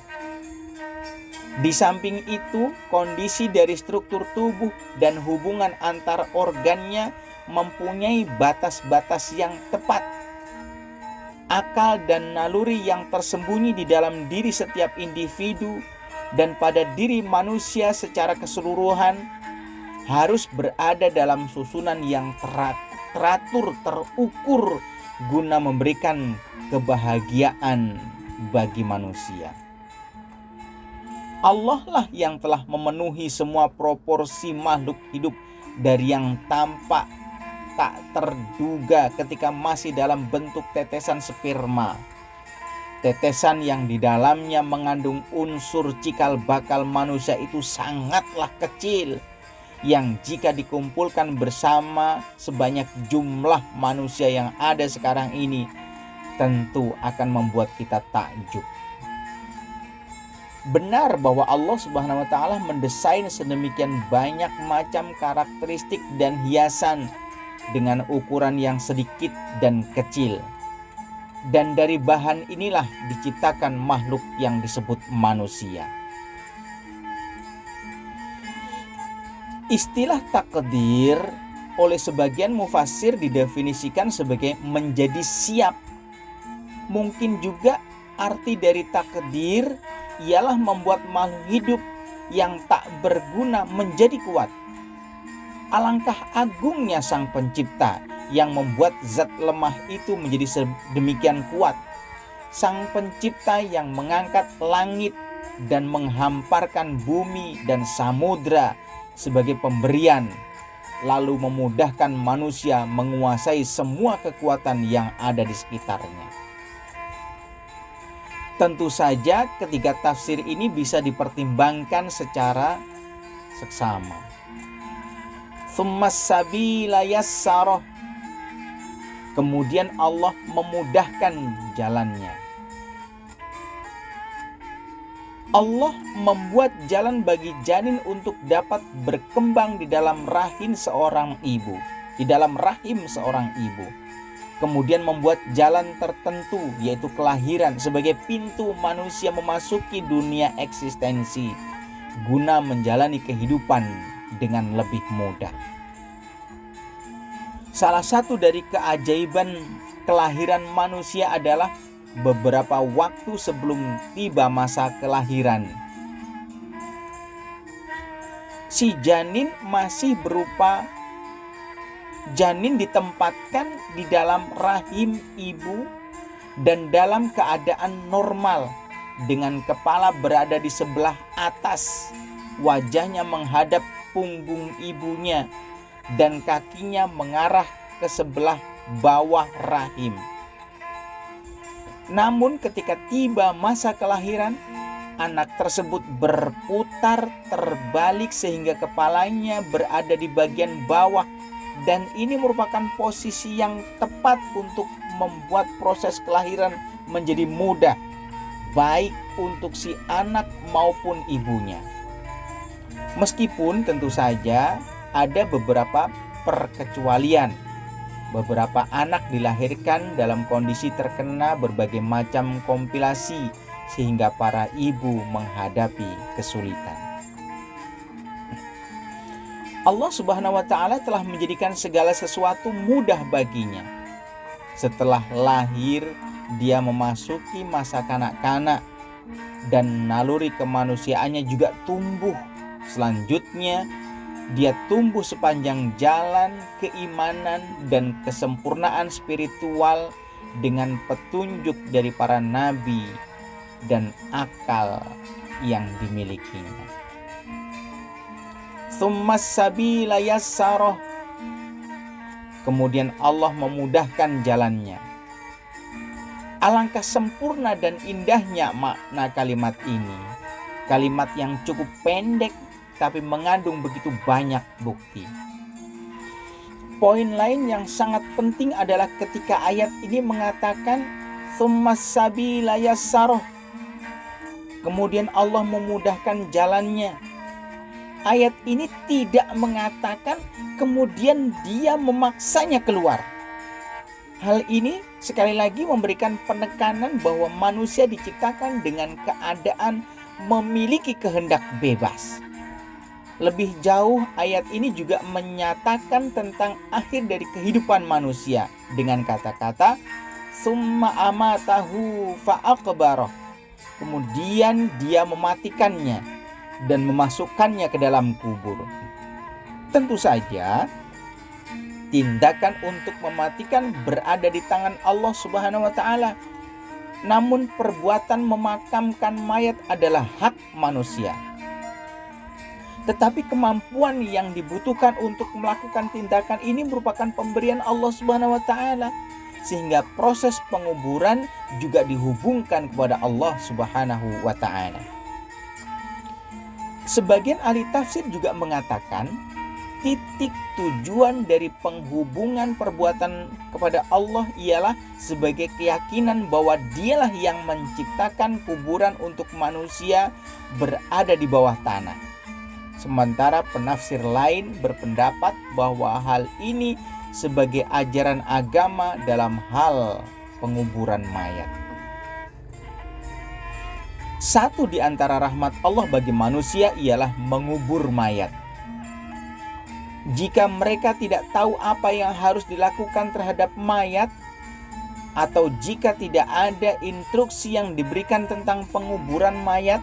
Di samping itu, kondisi dari struktur tubuh dan hubungan antar organnya mempunyai batas-batas yang tepat. Akal dan naluri yang tersembunyi di dalam diri setiap individu dan pada diri manusia secara keseluruhan harus berada dalam susunan yang teratur, terukur guna memberikan kebahagiaan bagi manusia. Allah lah yang telah memenuhi semua proporsi makhluk hidup dari yang tampak tak terduga ketika masih dalam bentuk tetesan sperma. Tetesan yang di dalamnya mengandung unsur cikal bakal manusia itu sangatlah kecil, yang jika dikumpulkan bersama sebanyak jumlah manusia yang ada sekarang ini, tentu akan membuat kita takjub. Benar bahwa Allah Subhanahu wa taala mendesain sedemikian banyak macam karakteristik dan hiasan dengan ukuran yang sedikit dan kecil. Dan dari bahan inilah diciptakan makhluk yang disebut manusia. Istilah takdir oleh sebagian mufassir didefinisikan sebagai menjadi siap. Mungkin juga arti dari takdir ialah membuat makhluk hidup yang tak berguna menjadi kuat. Alangkah agungnya Sang Pencipta yang membuat zat lemah itu menjadi sedemikian kuat. Sang Pencipta yang mengangkat langit dan menghamparkan bumi dan samudra sebagai pemberian, lalu memudahkan manusia menguasai semua kekuatan yang ada di sekitarnya. Tentu saja ketiga tafsir ini bisa dipertimbangkan secara seksama. Tsummas sabila yassarah, kemudian Allah memudahkan jalannya. Allah membuat jalan bagi janin untuk dapat berkembang di dalam rahim seorang ibu, Kemudian membuat jalan tertentu, yaitu kelahiran, sebagai pintu manusia memasuki dunia eksistensi guna menjalani kehidupan dengan lebih mudah. Salah satu dari keajaiban kelahiran manusia adalah beberapa waktu sebelum tiba masa kelahiran, si janin masih berupa janin ditempatkan di dalam rahim ibu dan dalam keadaan normal, dengan kepala berada di sebelah atas, wajahnya menghadap punggung ibunya dan kakinya mengarah ke sebelah bawah rahim. Namun ketika tiba masa kelahiran, anak tersebut berputar terbalik sehingga kepalanya berada di bagian bawah, dan ini merupakan posisi yang tepat untuk membuat proses kelahiran menjadi mudah, baik untuk si anak maupun ibunya. Meskipun tentu saja ada beberapa perkecualian. Beberapa anak dilahirkan dalam kondisi terkena berbagai macam komplikasi sehingga para ibu menghadapi kesulitan. Allah Subhanahu wa taala telah menjadikan segala sesuatu mudah baginya. Setelah lahir, dia memasuki masa kanak-kanak dan naluri kemanusiaannya juga tumbuh. Selanjutnya, dia tumbuh sepanjang jalan keimanan dan kesempurnaan spiritual dengan petunjuk dari para nabi dan akal yang dimilikinya. Tsummas sabila yassarah. Kemudian Allah memudahkan jalannya. Alangkah sempurna dan indahnya makna kalimat ini. Kalimat yang cukup pendek tapi mengandung begitu banyak bukti. Poin lain yang sangat penting adalah ketika ayat ini mengatakan tsummas sabila yassarah. Kemudian Allah memudahkan jalannya. Ayat ini tidak mengatakan kemudian dia memaksanya keluar. Hal ini sekali lagi memberikan penekanan bahwa manusia diciptakan dengan keadaan memiliki kehendak bebas. Lebih jauh, ayat ini juga menyatakan tentang akhir dari kehidupan manusia dengan kata-kata summa amatahu fa'aqbarah. Kemudian dia mematikannya dan memasukkannya ke dalam kubur. Tentu saja tindakan untuk mematikan berada di tangan Allah Subhanahu wa taala. Namun perbuatan memakamkan mayat adalah hak manusia. Tetapi kemampuan yang dibutuhkan untuk melakukan tindakan ini merupakan pemberian Allah Subhanahu wa taala, sehingga proses penguburan juga dihubungkan kepada Allah Subhanahu wa taala. Sebagian ahli tafsir juga mengatakan titik tujuan dari penghubungan perbuatan kepada Allah ialah sebagai keyakinan bahwa dialah yang menciptakan kuburan untuk manusia berada di bawah tanah. Sementara penafsir lain berpendapat bahwa hal ini sebagai ajaran agama dalam hal penguburan mayat. Satu di antara rahmat Allah bagi manusia ialah mengubur mayat. Jika mereka tidak tahu apa yang harus dilakukan terhadap mayat, atau jika tidak ada instruksi yang diberikan tentang penguburan mayat,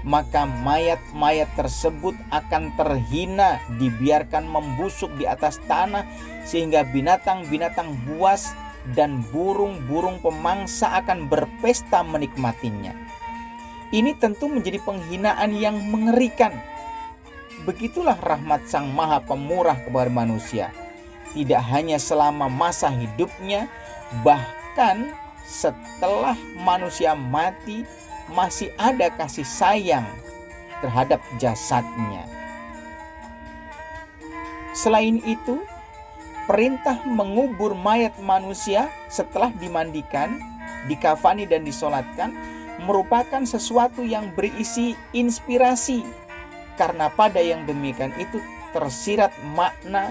maka mayat-mayat tersebut akan terhina, dibiarkan membusuk di atas tanah, sehingga binatang-binatang buas dan burung-burung pemangsa akan berpesta menikmatinya. Ini tentu menjadi penghinaan yang mengerikan. Begitulah rahmat Sang Maha Pemurah kepada manusia. Tidak hanya selama masa hidupnya, bahkan setelah manusia mati masih ada kasih sayang terhadap jasadnya. Selain itu, perintah mengubur mayat manusia setelah dimandikan, dikafani dan disolatkan merupakan sesuatu yang berisi inspirasi, karena pada yang demikian itu tersirat makna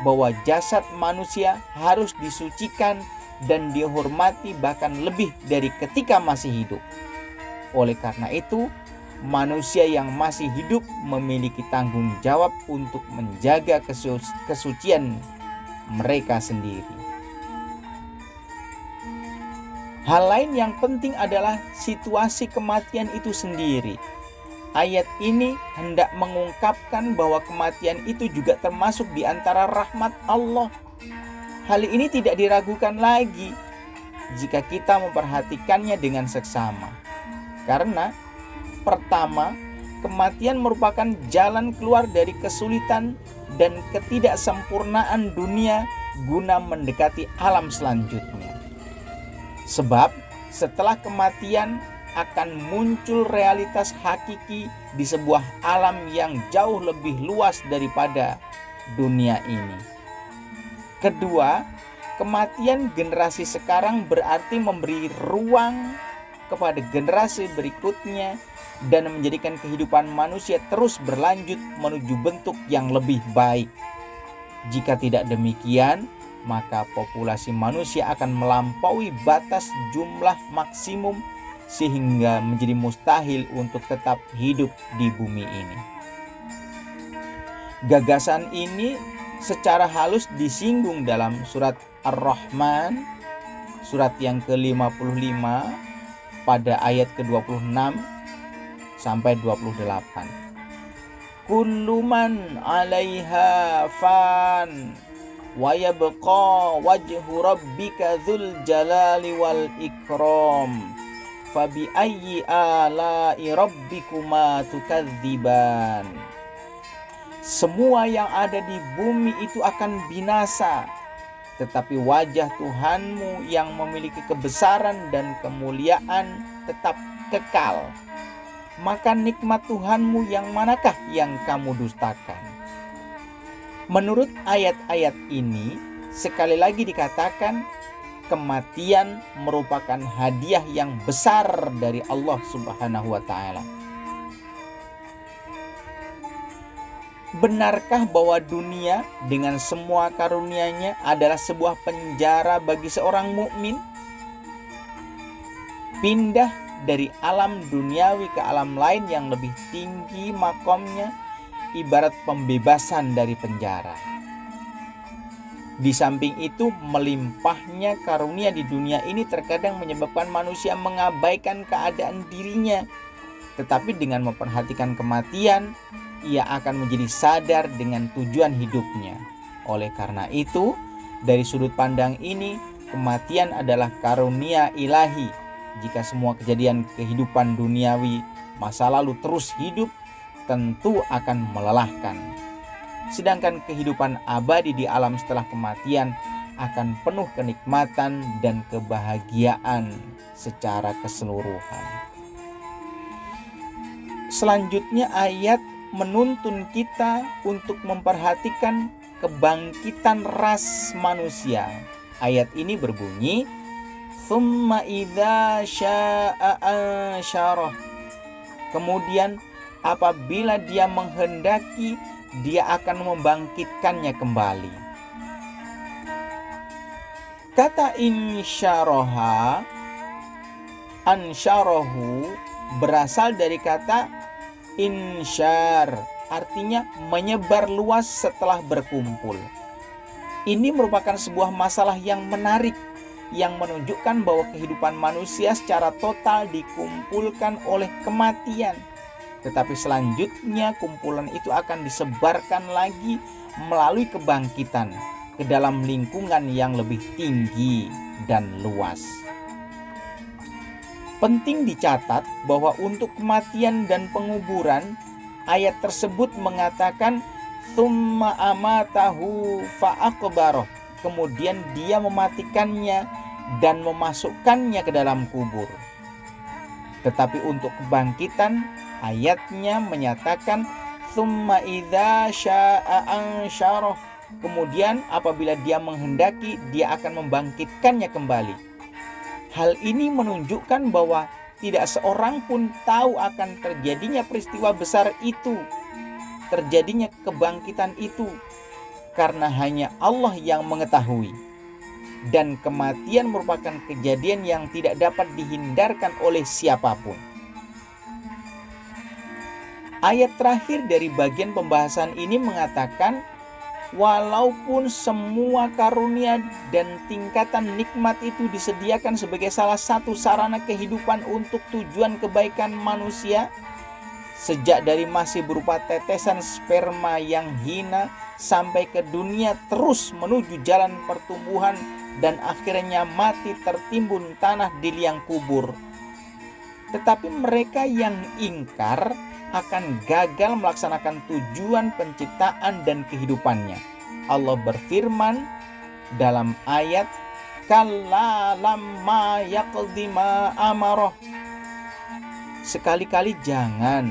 bahwa jasad manusia harus disucikan dan dihormati bahkan lebih dari ketika masih hidup. Oleh karena itu, manusia yang masih hidup memiliki tanggung jawab untuk menjaga kesucian mereka sendiri. Hal lain yang penting adalah situasi kematian itu sendiri. Ayat ini hendak mengungkapkan bahwa kematian itu juga termasuk di antara rahmat Allah. Hal ini tidak diragukan lagi jika kita memperhatikannya dengan seksama. Karena pertama, kematian merupakan jalan keluar dari kesulitan dan ketidaksempurnaan dunia guna mendekati alam selanjutnya. Sebab setelah kematian akan muncul realitas hakiki di sebuah alam yang jauh lebih luas daripada dunia ini. Kedua, kematian generasi sekarang berarti memberi ruang kepada generasi berikutnya dan menjadikan kehidupan manusia terus berlanjut menuju bentuk yang lebih baik. Jika tidak demikian, maka populasi manusia akan melampaui batas jumlah maksimum sehingga menjadi mustahil untuk tetap hidup di bumi ini. Gagasan ini secara halus disinggung dalam surat Ar-Rahman, surat yang ke-55 pada ayat ke-26 sampai 28. Kullu man 'alaiha fan wa yabqa wajhu rabbika dzul jalali wal ikram fabi ayyi ala'i rabbikuma tukadziban. Semua yang ada di bumi itu akan binasa, tetapi wajah Tuhanmu yang memiliki kebesaran dan kemuliaan tetap kekal. Maka nikmat Tuhanmu yang manakah yang kamu dustakan? Menurut ayat-ayat ini, sekali lagi dikatakan kematian merupakan hadiah yang besar dari Allah Subhanahu wa Ta'ala. Benarkah bahwa dunia dengan semua karunia-Nya adalah sebuah penjara bagi seorang mukmin? Pindah dari alam duniawi ke alam lain yang lebih tinggi makomnya ibarat pembebasan dari penjara. Di samping itu, melimpahnya karunia di dunia ini terkadang menyebabkan manusia mengabaikan keadaan dirinya. Tetapi dengan memperhatikan kematian, ia akan menjadi sadar dengan tujuan hidupnya. Oleh karena itu, dari sudut pandang ini, kematian adalah karunia ilahi. Jika semua kejadian kehidupan duniawi masa lalu terus hidup, tentu akan melelahkan. Sedangkan kehidupan abadi di alam setelah kematian akan penuh kenikmatan dan kebahagiaan secara keseluruhan. Selanjutnya ayat menuntun kita untuk memperhatikan kebangkitan ras manusia. Ayat ini berbunyi, "Tsumma idza syaa'a ansyarah." Kemudian apabila Dia menghendaki, Dia akan membangkitkannya kembali. Kata insyaraha, ansyarahu berasal dari kata insyar, artinya menyebar luas setelah berkumpul. Ini merupakan sebuah masalah yang menarik yang menunjukkan bahwa kehidupan manusia secara total dikumpulkan oleh kematian. Tetapi selanjutnya kumpulan itu akan disebarkan lagi melalui kebangkitan ke dalam lingkungan yang lebih tinggi dan luas. Penting dicatat bahwa untuk kematian dan penguburan, ayat tersebut mengatakan tsumma amatahu fa'aqbaroh. Kemudian Dia mematikannya dan memasukkannya ke dalam kubur. Tetapi untuk kebangkitan, ayatnya menyatakan tsumma idza syaa'a ansyarah. Kemudian apabila Dia menghendaki, Dia akan membangkitkannya kembali. Hal ini menunjukkan bahwa tidak seorang pun tahu akan terjadinya peristiwa besar itu, terjadinya kebangkitan itu, karena hanya Allah yang mengetahui. Dan kematian merupakan kejadian yang tidak dapat dihindarkan oleh siapapun. Ayat terakhir dari bagian pembahasan ini mengatakan, walaupun semua karunia dan tingkatan nikmat itu disediakan sebagai salah satu sarana kehidupan untuk tujuan kebaikan manusia, sejak dari masih berupa tetesan sperma yang hina sampai ke dunia terus menuju jalan pertumbuhan dan akhirnya mati tertimbun tanah di liang kubur. Tetapi mereka yang ingkar akan gagal melaksanakan tujuan penciptaan dan kehidupannya. Allah berfirman dalam ayat, "Kalla lamma yaqdi ma amarah." Sekali-kali jangan,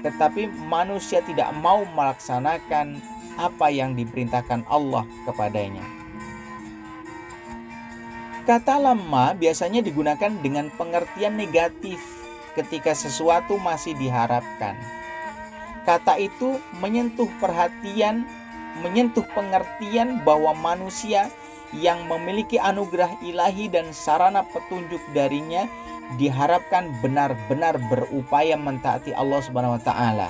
tetapi manusia tidak mau melaksanakan apa yang diperintahkan Allah kepadanya. Kata lamma biasanya digunakan dengan pengertian negatif, ketika sesuatu masih diharapkan. Kata itu menyentuh perhatian, menyentuh pengertian bahwa manusia yang memiliki anugerah ilahi dan sarana petunjuk darinya diharapkan benar-benar berupaya mentaati Allah Subhanahu wa taala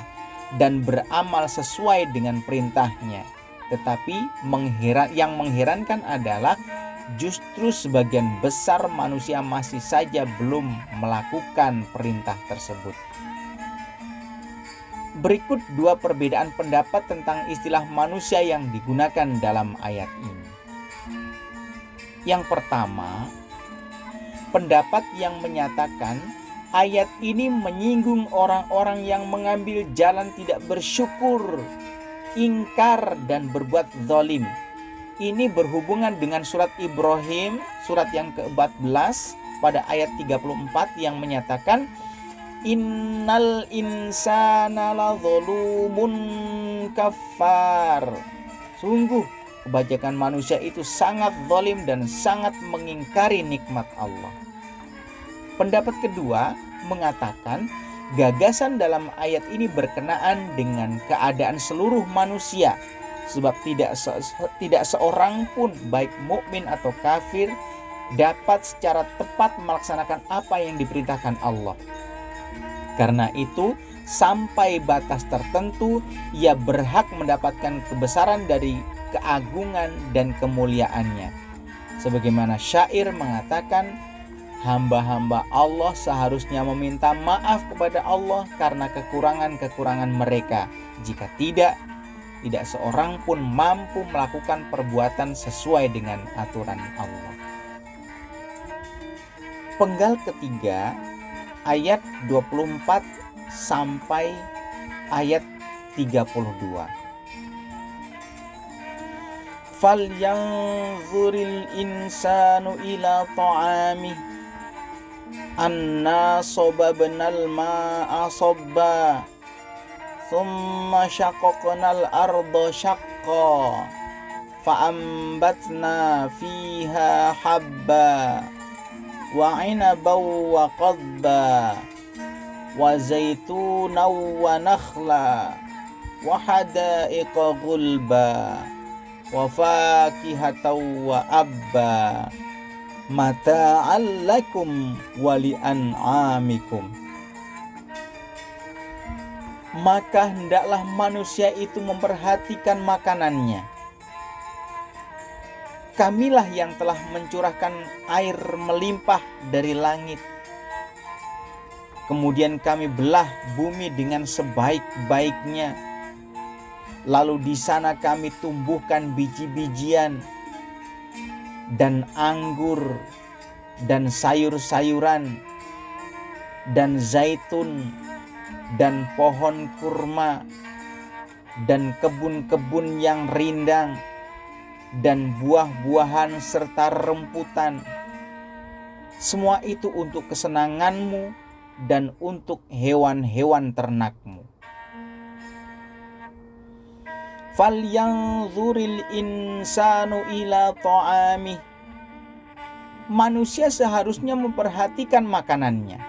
dan beramal sesuai dengan perintahnya. Tetapi yang mengherankan adalah justru sebagian besar manusia masih saja belum melakukan perintah tersebut. Berikut dua perbedaan pendapat tentang istilah manusia yang digunakan dalam ayat ini. Yang pertama, pendapat yang menyatakan ayat ini menyinggung orang-orang yang mengambil jalan tidak bersyukur, ingkar, dan berbuat zalim. Ini berhubungan dengan surat Ibrahim, surat yang ke-14 pada ayat 34 yang menyatakan innal insana ladzalumun kafar. Sungguh kebanyakan manusia itu sangat zalim dan sangat mengingkari nikmat Allah. Pendapat kedua mengatakan gagasan dalam ayat ini berkenaan dengan keadaan seluruh manusia, sebab tidak seorang pun baik mukmin atau kafir dapat secara tepat melaksanakan apa yang diperintahkan Allah. Karena itu, sampai batas tertentu ia berhak mendapatkan kebesaran dari keagungan dan kemuliaannya. Sebagaimana syair mengatakan, hamba-hamba Allah seharusnya meminta maaf kepada Allah karena kekurangan-kekurangan mereka. Jika tidak seorang pun mampu melakukan perbuatan sesuai dengan aturan Allah. Penggal ketiga, ayat 24 sampai ayat 32. Falyanzuril insanu ila ta'amih anna sababnal ma'a sabba thumma syaqaqnal arda syaqqa fa'ambatna fiha habba wa 'inaban wa qadba wa zaitunan wa nakhla wa hadaiqa gulba wa fakihatan wa abba mata'al lakum wa li'an'amikum. Maka hendaklah manusia itu memperhatikan makanannya. Kamilah yang telah mencurahkan air melimpah dari langit. Kemudian kami belah bumi dengan sebaik-baiknya. Lalu di sana kami tumbuhkan biji-bijian dan anggur dan sayur-sayuran dan zaitun dan pohon kurma dan kebun-kebun yang rindang dan buah-buahan serta remputan. Semua itu untuk kesenanganmu dan untuk hewan-hewan ternakmu. Falyanzuril insanu ila ta'amih. Manusia seharusnya memperhatikan makanannya.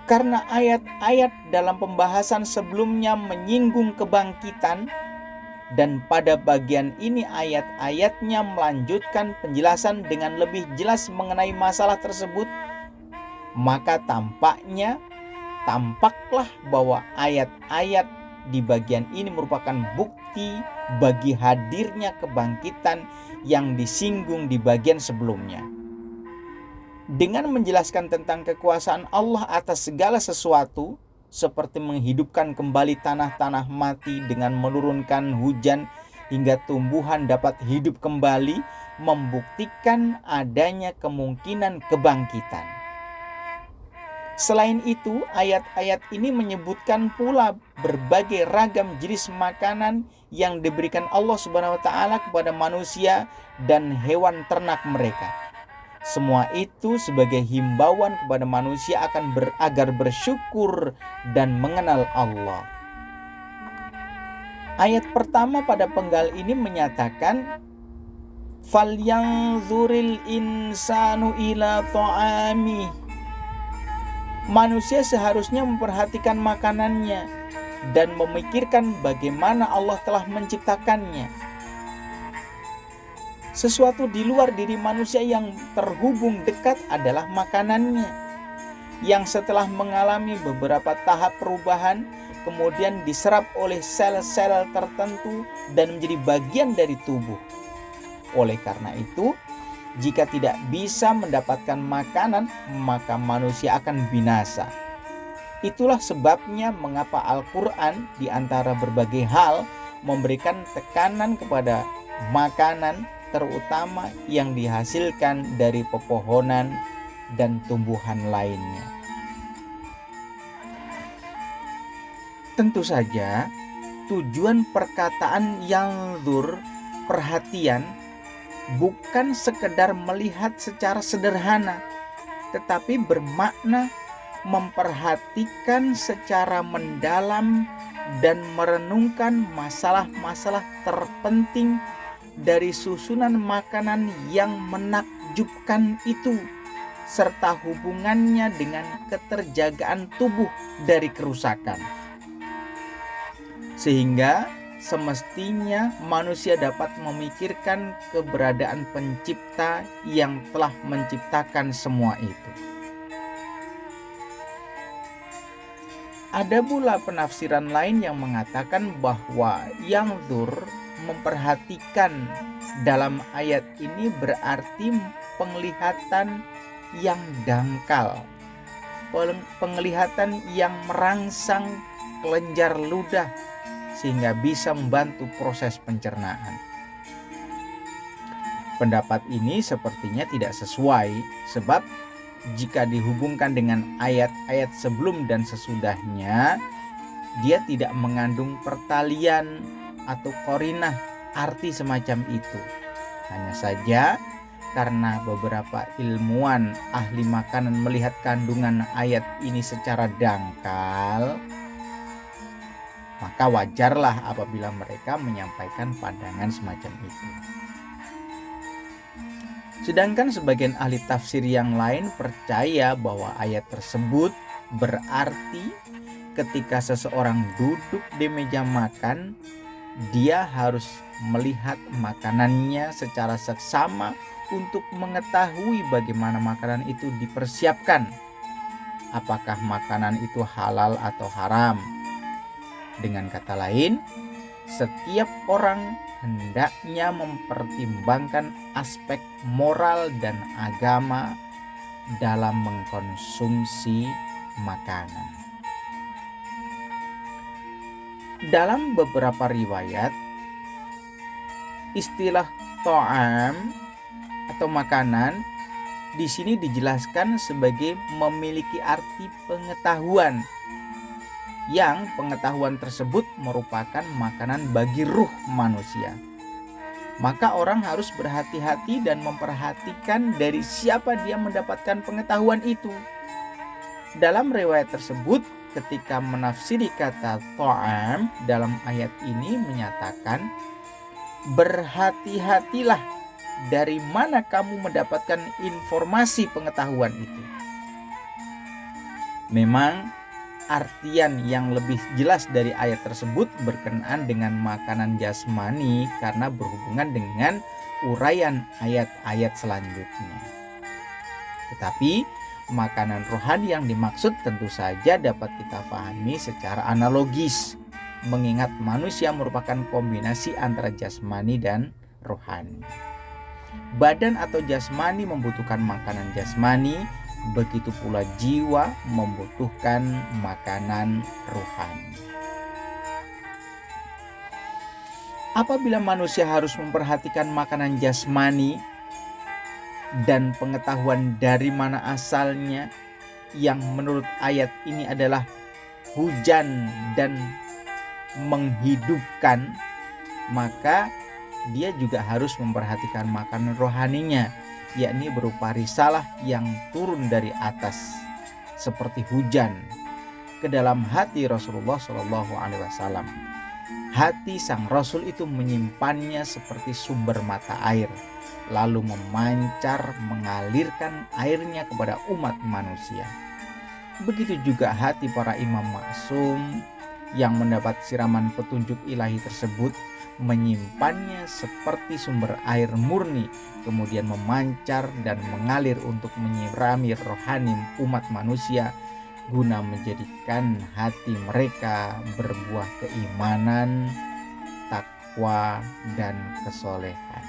Karena ayat-ayat dalam pembahasan sebelumnya menyinggung kebangkitan, dan pada bagian ini ayat-ayatnya melanjutkan penjelasan dengan lebih jelas mengenai masalah tersebut, maka tampaklah bahwa ayat-ayat di bagian ini merupakan bukti bagi hadirnya kebangkitan yang disinggung di bagian sebelumnya. Dengan menjelaskan tentang kekuasaan Allah atas segala sesuatu, seperti menghidupkan kembali tanah-tanah mati dengan menurunkan hujan hingga tumbuhan dapat hidup kembali, membuktikan adanya kemungkinan kebangkitan. Selain itu, ayat-ayat ini menyebutkan pula berbagai ragam jenis makanan yang diberikan Allah Subhanahu wa taala kepada manusia dan hewan ternak mereka. Semua itu sebagai himbauan kepada manusia agar bersyukur dan mengenal Allah. Ayat pertama pada penggal ini menyatakan falyanzuril insanu ila ta'amih. Manusia seharusnya memperhatikan makanannya dan memikirkan bagaimana Allah telah menciptakannya. Sesuatu di luar diri manusia yang terhubung dekat adalah makanannya, yang setelah mengalami beberapa tahap perubahan, kemudian diserap oleh sel-sel tertentu dan menjadi bagian dari tubuh. Oleh karena itu, jika tidak bisa mendapatkan makanan, maka manusia akan binasa. Itulah sebabnya mengapa Al-Quran di antara berbagai hal memberikan tekanan kepada makanan, terutama yang dihasilkan dari pepohonan dan tumbuhan lainnya. Tentu saja, tujuan perkataan yanzur, perhatian, bukan sekedar melihat secara sederhana, tetapi bermakna memperhatikan secara mendalam dan merenungkan masalah-masalah terpenting dari susunan makanan yang menakjubkan itu, serta hubungannya dengan keterjagaan tubuh dari kerusakan. Sehingga semestinya manusia dapat memikirkan keberadaan pencipta yang telah menciptakan semua itu. Ada pula penafsiran lain yang mengatakan bahwa yanzur, memperhatikan, dalam ayat ini berarti penglihatan yang dangkal, penglihatan yang merangsang kelenjar ludah sehingga bisa membantu proses pencernaan. Pendapat ini sepertinya tidak sesuai, sebab jika dihubungkan dengan ayat-ayat sebelum dan sesudahnya, dia tidak mengandung pertalian atau qarinah arti semacam itu. Hanya saja karena beberapa ilmuwan ahli makanan melihat kandungan ayat ini secara dangkal, maka wajarlah apabila mereka menyampaikan pandangan semacam itu. Sedangkan sebagian ahli tafsir yang lain percaya bahwa ayat tersebut berarti ketika seseorang duduk di meja makan, dia harus melihat makanannya secara seksama untuk mengetahui bagaimana makanan itu dipersiapkan. Apakah makanan itu halal atau haram? Dengan kata lain, setiap orang hendaknya mempertimbangkan aspek moral dan agama dalam mengkonsumsi makanan. Dalam beberapa riwayat, istilah ta'am atau makanan di sini dijelaskan sebagai memiliki arti pengetahuan, yang pengetahuan tersebut merupakan makanan bagi ruh manusia. Maka orang harus berhati-hati dan memperhatikan dari siapa dia mendapatkan pengetahuan itu. Dalam riwayat tersebut, ketika menafsiri kata ta'am dalam ayat ini menyatakan, berhati-hatilah dari mana kamu mendapatkan informasi pengetahuan itu. Memang artian yang lebih jelas dari ayat tersebut berkenaan dengan makanan jasmani karena berhubungan dengan uraian ayat-ayat selanjutnya. Tetapi makanan rohani yang dimaksud tentu saja dapat kita pahami secara analogis, mengingat manusia merupakan kombinasi antara jasmani dan rohani. Badan atau jasmani membutuhkan makanan jasmani, begitu pula jiwa membutuhkan makanan rohani. Apabila manusia harus memperhatikan makanan jasmani dan pengetahuan dari mana asalnya, yang menurut ayat ini adalah hujan dan menghidupkan, maka dia juga harus memperhatikan makanan rohaninya, yakni berupa risalah yang turun dari atas seperti hujan ke dalam hati Rasulullah SAW. Hati sang Rasul itu menyimpannya seperti sumber mata air, lalu memancar mengalirkan airnya kepada umat manusia. Begitu juga hati para imam maksum yang mendapat siraman petunjuk ilahi tersebut menyimpannya seperti sumber air murni, kemudian memancar dan mengalir untuk menyirami rohani umat manusia guna menjadikan hati mereka berbuah keimanan, takwa, dan kesolehan.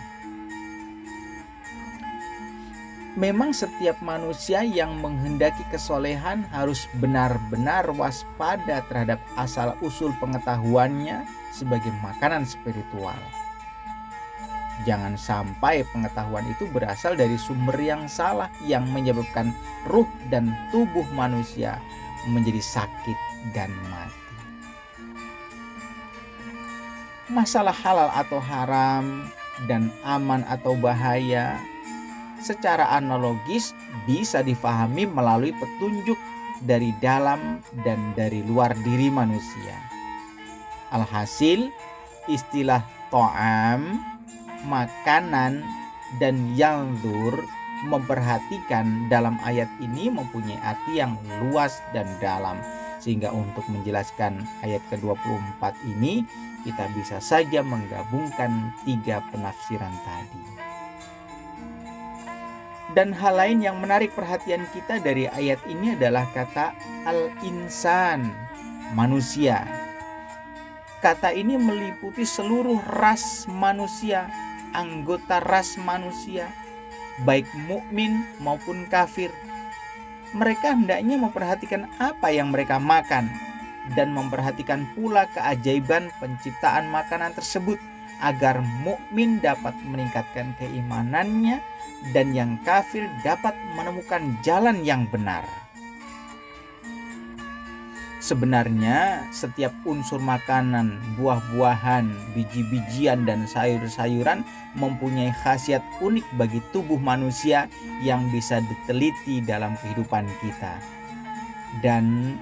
Memang setiap manusia yang menghendaki kesolehan harus benar-benar waspada terhadap asal-usul pengetahuannya sebagai makanan spiritual. Jangan sampai pengetahuan itu berasal dari sumber yang salah yang menyebabkan ruh dan tubuh manusia menjadi sakit dan mati. Masalah halal atau haram dan aman atau bahaya secara analogis bisa difahami melalui petunjuk dari dalam dan dari luar diri manusia. Alhasil, istilah to'am, makanan, dan yanzur memperhatikan dalam ayat ini mempunyai arti yang luas dan dalam. Sehingga untuk menjelaskan ayat ke-24 ini, kita bisa saja menggabungkan 3 penafsiran tadi. Dan hal lain yang menarik perhatian kita dari ayat ini adalah kata al-insan, manusia. Kata ini meliputi seluruh ras manusia, anggota ras manusia, baik mukmin maupun kafir. Mereka hendaknya memperhatikan apa yang mereka makan dan memperhatikan pula keajaiban penciptaan makanan tersebut agar mukmin dapat meningkatkan keimanannya dan yang kafir dapat menemukan jalan yang benar. Sebenarnya setiap unsur makanan, buah-buahan, biji-bijian, dan sayur-sayuran mempunyai khasiat unik bagi tubuh manusia yang bisa diteliti dalam kehidupan kita. Dan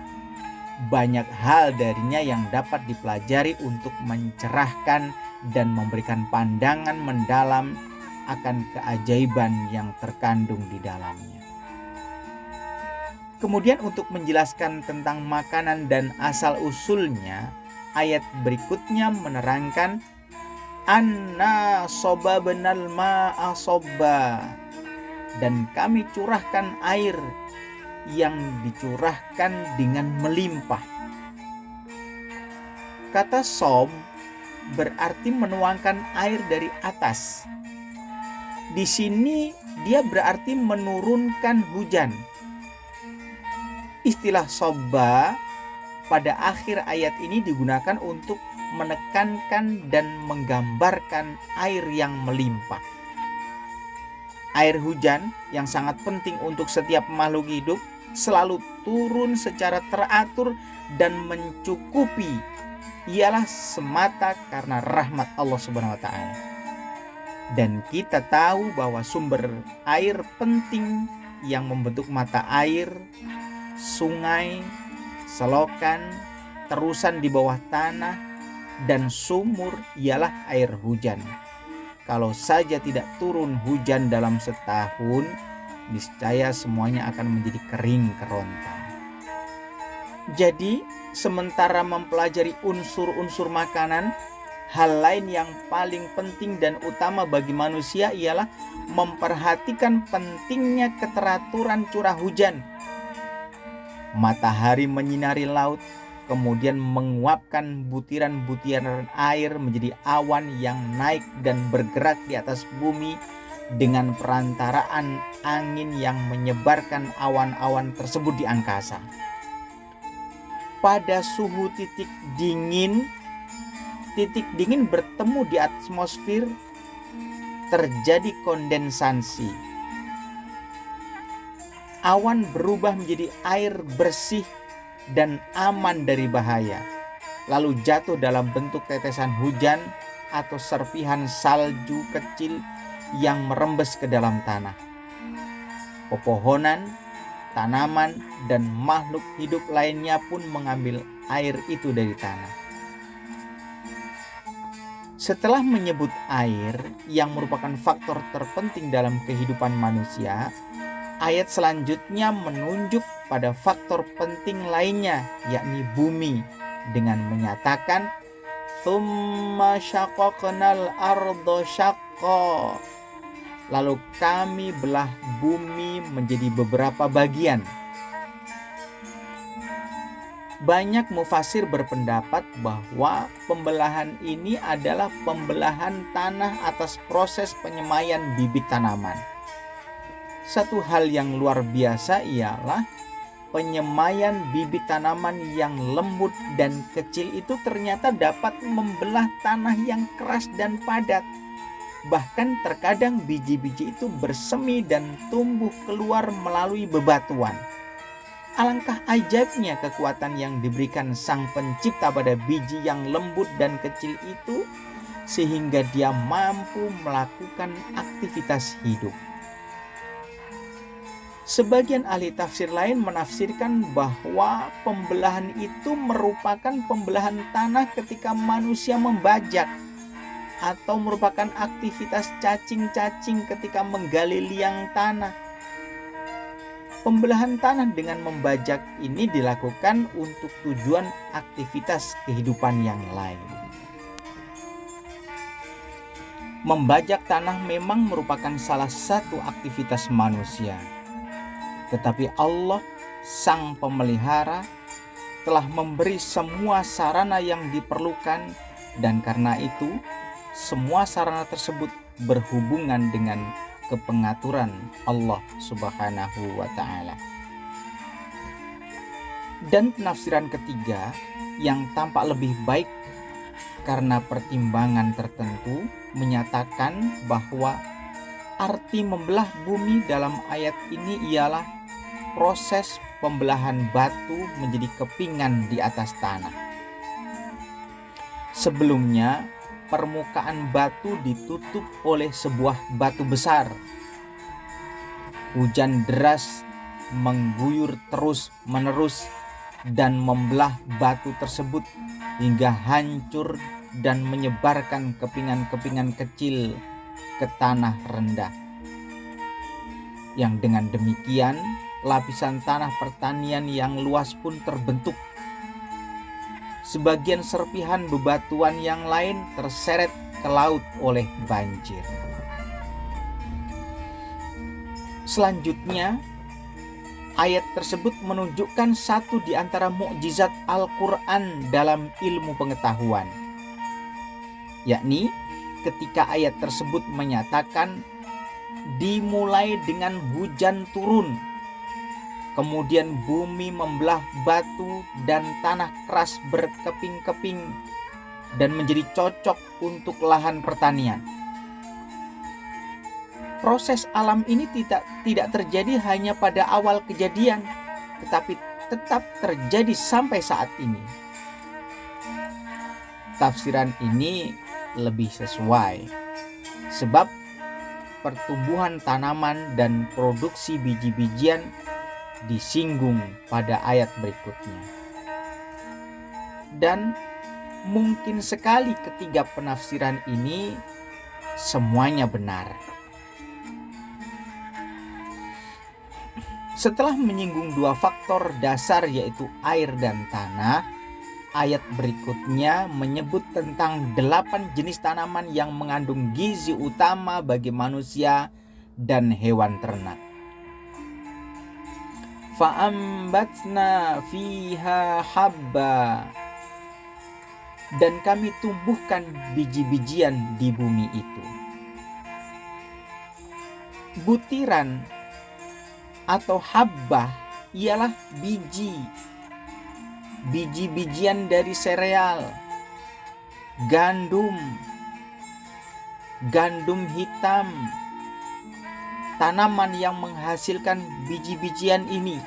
banyak hal darinya yang dapat dipelajari untuk mencerahkan dan memberikan pandangan mendalam akan keajaiban yang terkandung di dalamnya. Kemudian untuk menjelaskan tentang makanan dan asal-usulnya, ayat berikutnya menerangkan anna sobabnal ma'a sobba, dan kami curahkan air yang dicurahkan dengan melimpah. Kata sob berarti menuangkan air dari atas. Di sini dia berarti menurunkan hujan. Istilah sobba pada akhir ayat ini digunakan untuk menekankan dan menggambarkan air yang melimpah. Air hujan yang sangat penting untuk setiap makhluk hidup selalu turun secara teratur dan mencukupi, ialah semata karena rahmat Allah Subhanahu wa taala. Dan kita tahu bahwa sumber air penting yang membentuk mata air, sungai, selokan, terusan di bawah tanah, dan sumur ialah air hujan. Kalau saja tidak turun hujan dalam setahun, niscaya semuanya akan menjadi kering kerontang. Jadi, sementara mempelajari unsur-unsur makanan, hal lain yang paling penting dan utama bagi manusia ialah memperhatikan pentingnya keteraturan curah hujan. Matahari menyinari laut, kemudian menguapkan butiran-butiran air menjadi awan yang naik dan bergerak di atas bumi dengan perantaraan angin yang menyebarkan awan-awan tersebut di angkasa. Pada suhu titik dingin bertemu di atmosfer, terjadi kondensasi. Awan berubah menjadi air bersih dan aman dari bahaya, lalu jatuh dalam bentuk tetesan hujan atau serpihan salju kecil yang merembes ke dalam tanah. Pepohonan, tanaman, dan makhluk hidup lainnya pun mengambil air itu dari tanah. Setelah menyebut air yang merupakan faktor terpenting dalam kehidupan manusia, ayat selanjutnya menunjuk pada faktor penting lainnya, yakni bumi, dengan menyatakan tsumma syaqaqnal arda syaqqa. Lalu kami belah bumi menjadi beberapa bagian. Banyak mufasir berpendapat bahwa pembelahan ini adalah pembelahan tanah atas proses penyemaian bibit tanaman. Satu hal yang luar biasa ialah penyemaian bibit tanaman yang lembut dan kecil itu ternyata dapat membelah tanah yang keras dan padat. Bahkan terkadang biji-biji itu bersemi dan tumbuh keluar melalui bebatuan. Alangkah ajaibnya kekuatan yang diberikan Sang Pencipta pada biji yang lembut dan kecil itu, sehingga dia mampu melakukan aktivitas hidup. Sebagian ahli tafsir lain menafsirkan bahwa pembelahan itu merupakan pembelahan tanah ketika manusia membajak, atau merupakan aktivitas cacing-cacing ketika menggali liang tanah. Pembelahan tanah dengan membajak ini dilakukan untuk tujuan aktivitas kehidupan yang lain. Membajak tanah memang merupakan salah satu aktivitas manusia. Tetapi Allah, Sang Pemelihara, telah memberi semua sarana yang diperlukan, dan karena itu semua sarana tersebut berhubungan dengan kepengaturan Allah Subhanahu wa Ta'ala. Dan penafsiran ketiga yang tampak lebih baik karena pertimbangan tertentu menyatakan bahwa arti membelah bumi dalam ayat ini ialah proses pembelahan batu menjadi kepingan di atas tanah. Sebelumnya, permukaan batu ditutup oleh sebuah batu besar. Hujan deras mengguyur terus-menerus dan membelah batu tersebut hingga hancur dan menyebarkan kepingan-kepingan kecil ke tanah rendah. Yang dengan demikian, lapisan tanah pertanian yang luas pun terbentuk. Sebagian serpihan bebatuan yang lain terseret ke laut oleh banjir. Selanjutnya, ayat tersebut menunjukkan satu di antara mukjizat Al-Quran dalam ilmu pengetahuan, yakni ketika ayat tersebut menyatakan dimulai dengan hujan turun, kemudian bumi membelah batu dan tanah keras berkeping-keping dan menjadi cocok untuk lahan pertanian. Proses alam ini tidak terjadi hanya pada awal kejadian, tetapi tetap terjadi sampai saat ini. Tafsiran ini lebih sesuai, sebab pertumbuhan tanaman dan produksi biji-bijian disinggung pada ayat berikutnya. Dan mungkin sekali ketiga penafsiran ini semuanya benar. Setelah menyinggung dua faktor dasar yaitu air dan tanah, ayat berikutnya menyebut tentang 8 jenis tanaman yang mengandung gizi utama bagi manusia dan hewan ternak. Fa'ambatna fiha habba, dan kami tumbuhkan biji-bijian di bumi itu. Butiran atau habbah ialah biji-bijian dari sereal, gandum hitam, tanaman yang menghasilkan biji-bijian ini.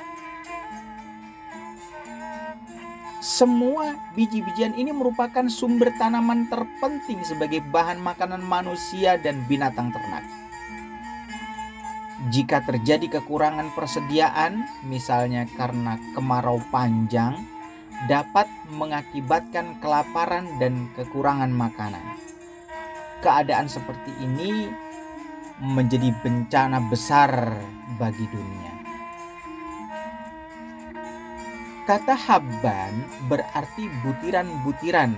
Semua biji-bijian ini merupakan sumber tanaman terpenting sebagai bahan makanan manusia dan binatang ternak. Jika terjadi kekurangan persediaan, misalnya karena kemarau panjang, dapat mengakibatkan kelaparan dan kekurangan makanan. Keadaan seperti ini menjadi bencana besar bagi dunia. Kata habban berarti butiran-butiran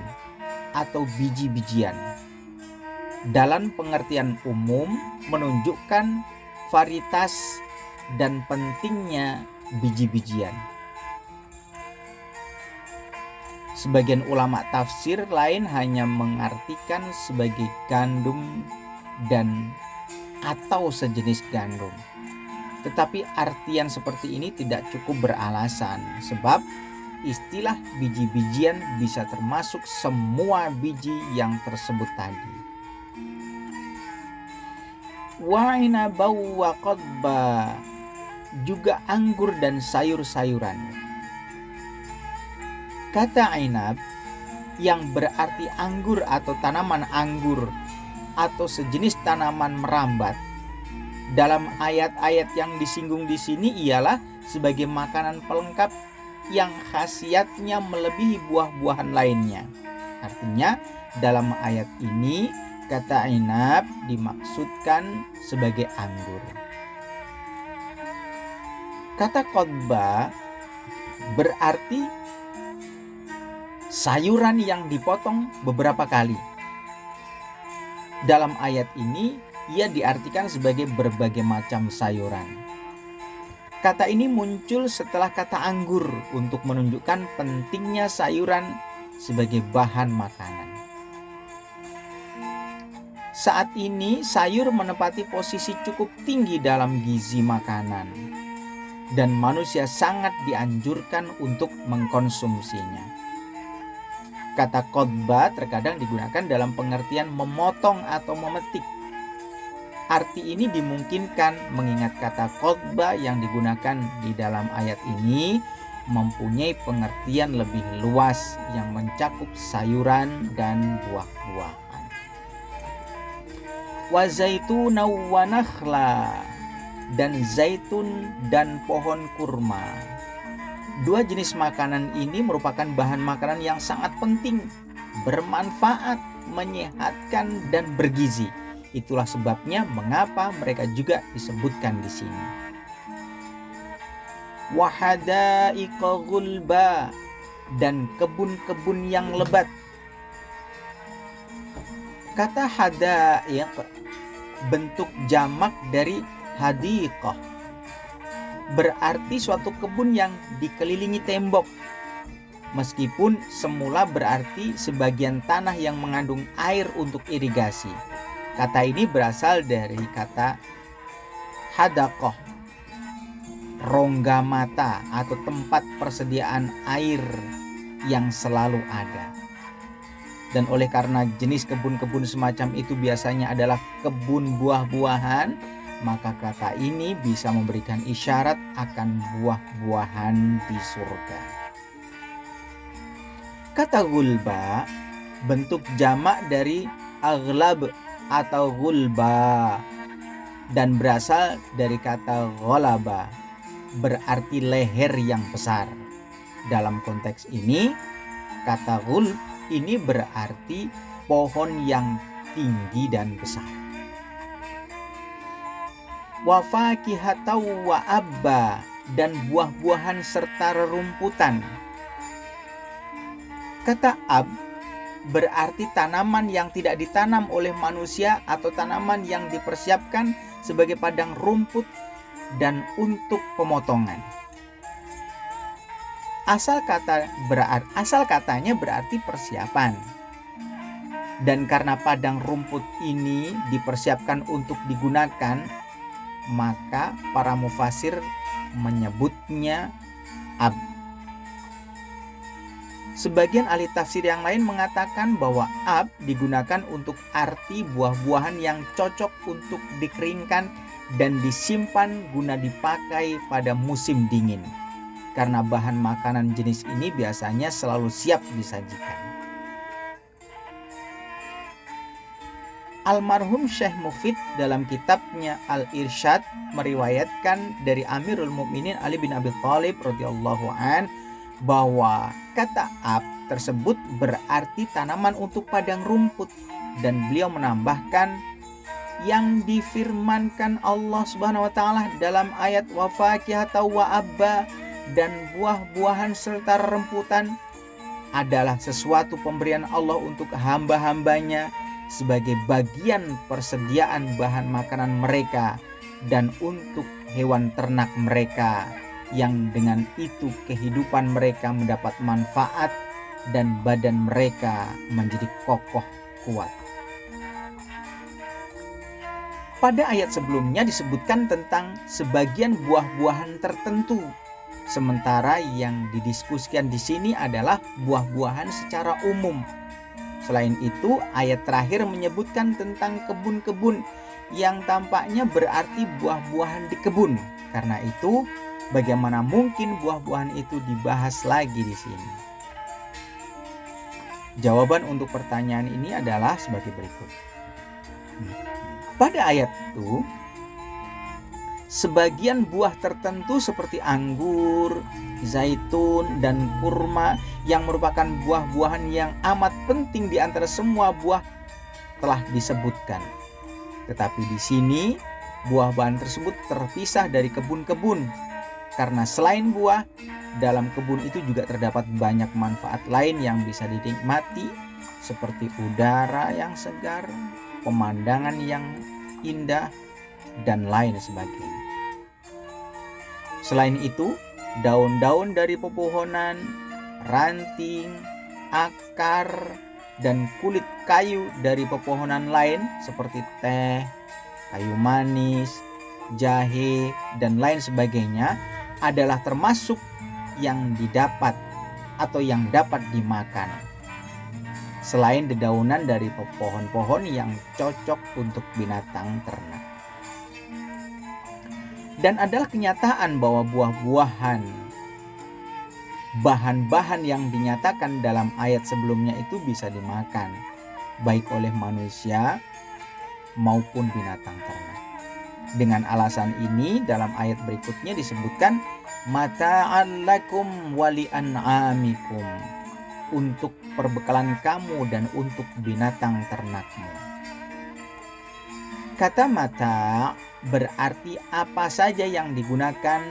atau biji-bijian. Dalam pengertian umum menunjukkan varietas dan pentingnya biji-bijian. Sebagian ulama tafsir lain hanya mengartikan sebagai gandum dan atau sejenis gandum. Tetapi artian seperti ini tidak cukup beralasan, sebab istilah biji-bijian bisa termasuk semua biji yang tersebut tadi. Wa inabau wa qadba, juga anggur dan sayur-sayuran. Kata inab yang berarti anggur atau tanaman anggur atau sejenis tanaman merambat, dalam ayat-ayat yang disinggung di sini ialah sebagai makanan pelengkap yang khasiatnya melebihi buah-buahan lainnya. Artinya dalam ayat ini kata inab dimaksudkan sebagai anggur. Kata qadba berarti sayuran yang dipotong beberapa kali. Dalam ayat ini ia diartikan sebagai berbagai macam sayuran. Kata ini muncul setelah kata anggur untuk menunjukkan pentingnya sayuran sebagai bahan makanan. Saat ini sayur menempati posisi cukup tinggi dalam gizi makanan dan manusia sangat dianjurkan untuk mengkonsumsinya. Kata qadba terkadang digunakan dalam pengertian memotong atau memetik. Arti ini dimungkinkan mengingat kata qadba yang digunakan di dalam ayat ini mempunyai pengertian lebih luas yang mencakup sayuran dan buah-buahan. Wa zaituna wa nakhla, dan zaitun dan pohon kurma. Dua jenis makanan ini merupakan bahan makanan yang sangat penting, bermanfaat, menyehatkan dan bergizi. Itulah sebabnya mengapa mereka juga disebutkan di sini. Wa hadaiqa ghulba, dan kebun-kebun yang lebat. Kata hadaiq bentuk jamak dari hadiqah, berarti suatu kebun yang dikelilingi tembok. Meskipun semula berarti sebagian tanah yang mengandung air untuk irigasi. Kata ini berasal dari kata hadaqah, rongga mata atau tempat persediaan air yang selalu ada. Dan oleh karena jenis kebun-kebun semacam itu biasanya adalah kebun buah-buahan, maka kata ini bisa memberikan isyarat akan buah-buahan di surga. Kata ghulba bentuk jamak dari aghlab atau ghulba dan berasal dari kata ghalaba, berarti leher yang besar. Dalam konteks ini, kata ghulb ini berarti pohon yang tinggi dan besar. Wa fakihatau wa abba, dan buah-buahan serta rerumputan. Kata ab berarti tanaman yang tidak ditanam oleh manusia atau tanaman yang dipersiapkan sebagai padang rumput dan untuk pemotongan. Asal katanya berarti persiapan. Dan karena padang rumput ini dipersiapkan untuk digunakan, maka para mufasir menyebutnya ab. Sebagian ahli tafsir yang lain mengatakan bahwa ab digunakan untuk arti buah-buahan yang cocok untuk dikeringkan dan disimpan guna dipakai pada musim dingin. Karena bahan makanan jenis ini biasanya selalu siap disajikan. Almarhum Syekh Mufid dalam kitabnya Al-Irsyad meriwayatkan dari Amirul Mukminin Ali bin Abi Thalib radhiyallahu an bahwa kata ab tersebut berarti tanaman untuk padang rumput, dan beliau menambahkan yang difirmankan Allah Subhanahu wa taala dalam ayat wa fakihatau wa abba, dan buah-buahan serta rembutan adalah sesuatu pemberian Allah untuk hamba-hambanya sebagai bagian persediaan bahan makanan mereka dan untuk hewan ternak mereka, yang dengan itu kehidupan mereka mendapat manfaat dan badan mereka menjadi kokoh kuat. Pada ayat sebelumnya disebutkan tentang sebagian buah-buahan tertentu, sementara yang didiskusikan di sini adalah buah-buahan secara umum. Selain itu, ayat terakhir menyebutkan tentang kebun-kebun yang tampaknya berarti buah-buahan di kebun. Karena itu, bagaimana mungkin buah-buahan itu dibahas lagi di sini? Jawaban untuk pertanyaan ini adalah sebagai berikut. Pada ayat itu, sebagian buah tertentu seperti anggur, zaitun, dan kurma yang merupakan buah-buahan yang amat penting di antara semua buah telah disebutkan. Tetapi di sini buah-buahan tersebut terpisah dari kebun-kebun, karena selain buah, dalam kebun itu juga terdapat banyak manfaat lain yang bisa dinikmati, seperti udara yang segar, pemandangan yang indah, dan lain sebagainya. Selain itu, daun-daun dari pepohonan, ranting, akar, dan kulit kayu dari pepohonan lain seperti teh, kayu manis, jahe, dan lain sebagainya adalah termasuk yang didapat atau yang dapat dimakan. Selain dedaunan dari pohon-pohon yang cocok untuk binatang ternak. Dan adalah kenyataan bahwa buah-buahan, bahan-bahan yang dinyatakan dalam ayat sebelumnya itu bisa dimakan, baik oleh manusia maupun binatang ternak. Dengan alasan ini, dalam ayat berikutnya disebutkan mata'an lakum wa li'an'amikum, untuk perbekalan kamu dan untuk binatang ternakmu. Kata mata berarti apa saja yang digunakan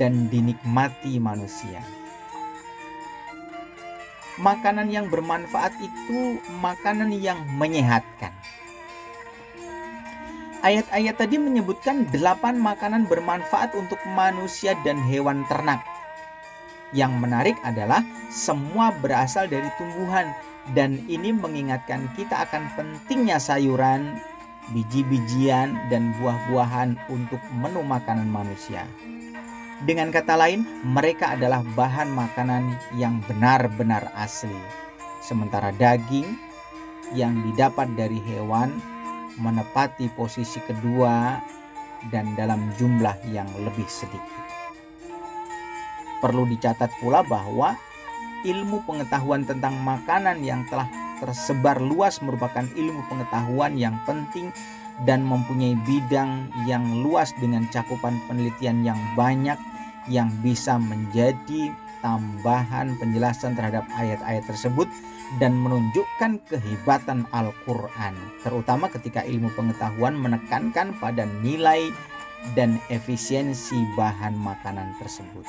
dan dinikmati manusia. Makanan yang bermanfaat itu makanan yang menyehatkan. Ayat-ayat tadi menyebutkan 8 makanan bermanfaat untuk manusia dan hewan ternak. Yang menarik adalah semua berasal dari tumbuhan, dan ini mengingatkan kita akan pentingnya sayuran, biji-bijian, dan buah-buahan untuk menu makanan manusia. Dengan kata lain, mereka adalah bahan makanan yang benar-benar asli. Sementara daging yang didapat dari hewan menepati posisi kedua dan dalam jumlah yang lebih sedikit. Perlu dicatat pula bahwa ilmu pengetahuan tentang makanan yang telah tersebar luas merupakan ilmu pengetahuan yang penting dan mempunyai bidang yang luas dengan cakupan penelitian yang banyak yang bisa menjadi tambahan penjelasan terhadap ayat-ayat tersebut dan menunjukkan kehebatan Al-Quran, terutama ketika ilmu pengetahuan menekankan pada nilai dan efisiensi bahan makanan tersebut.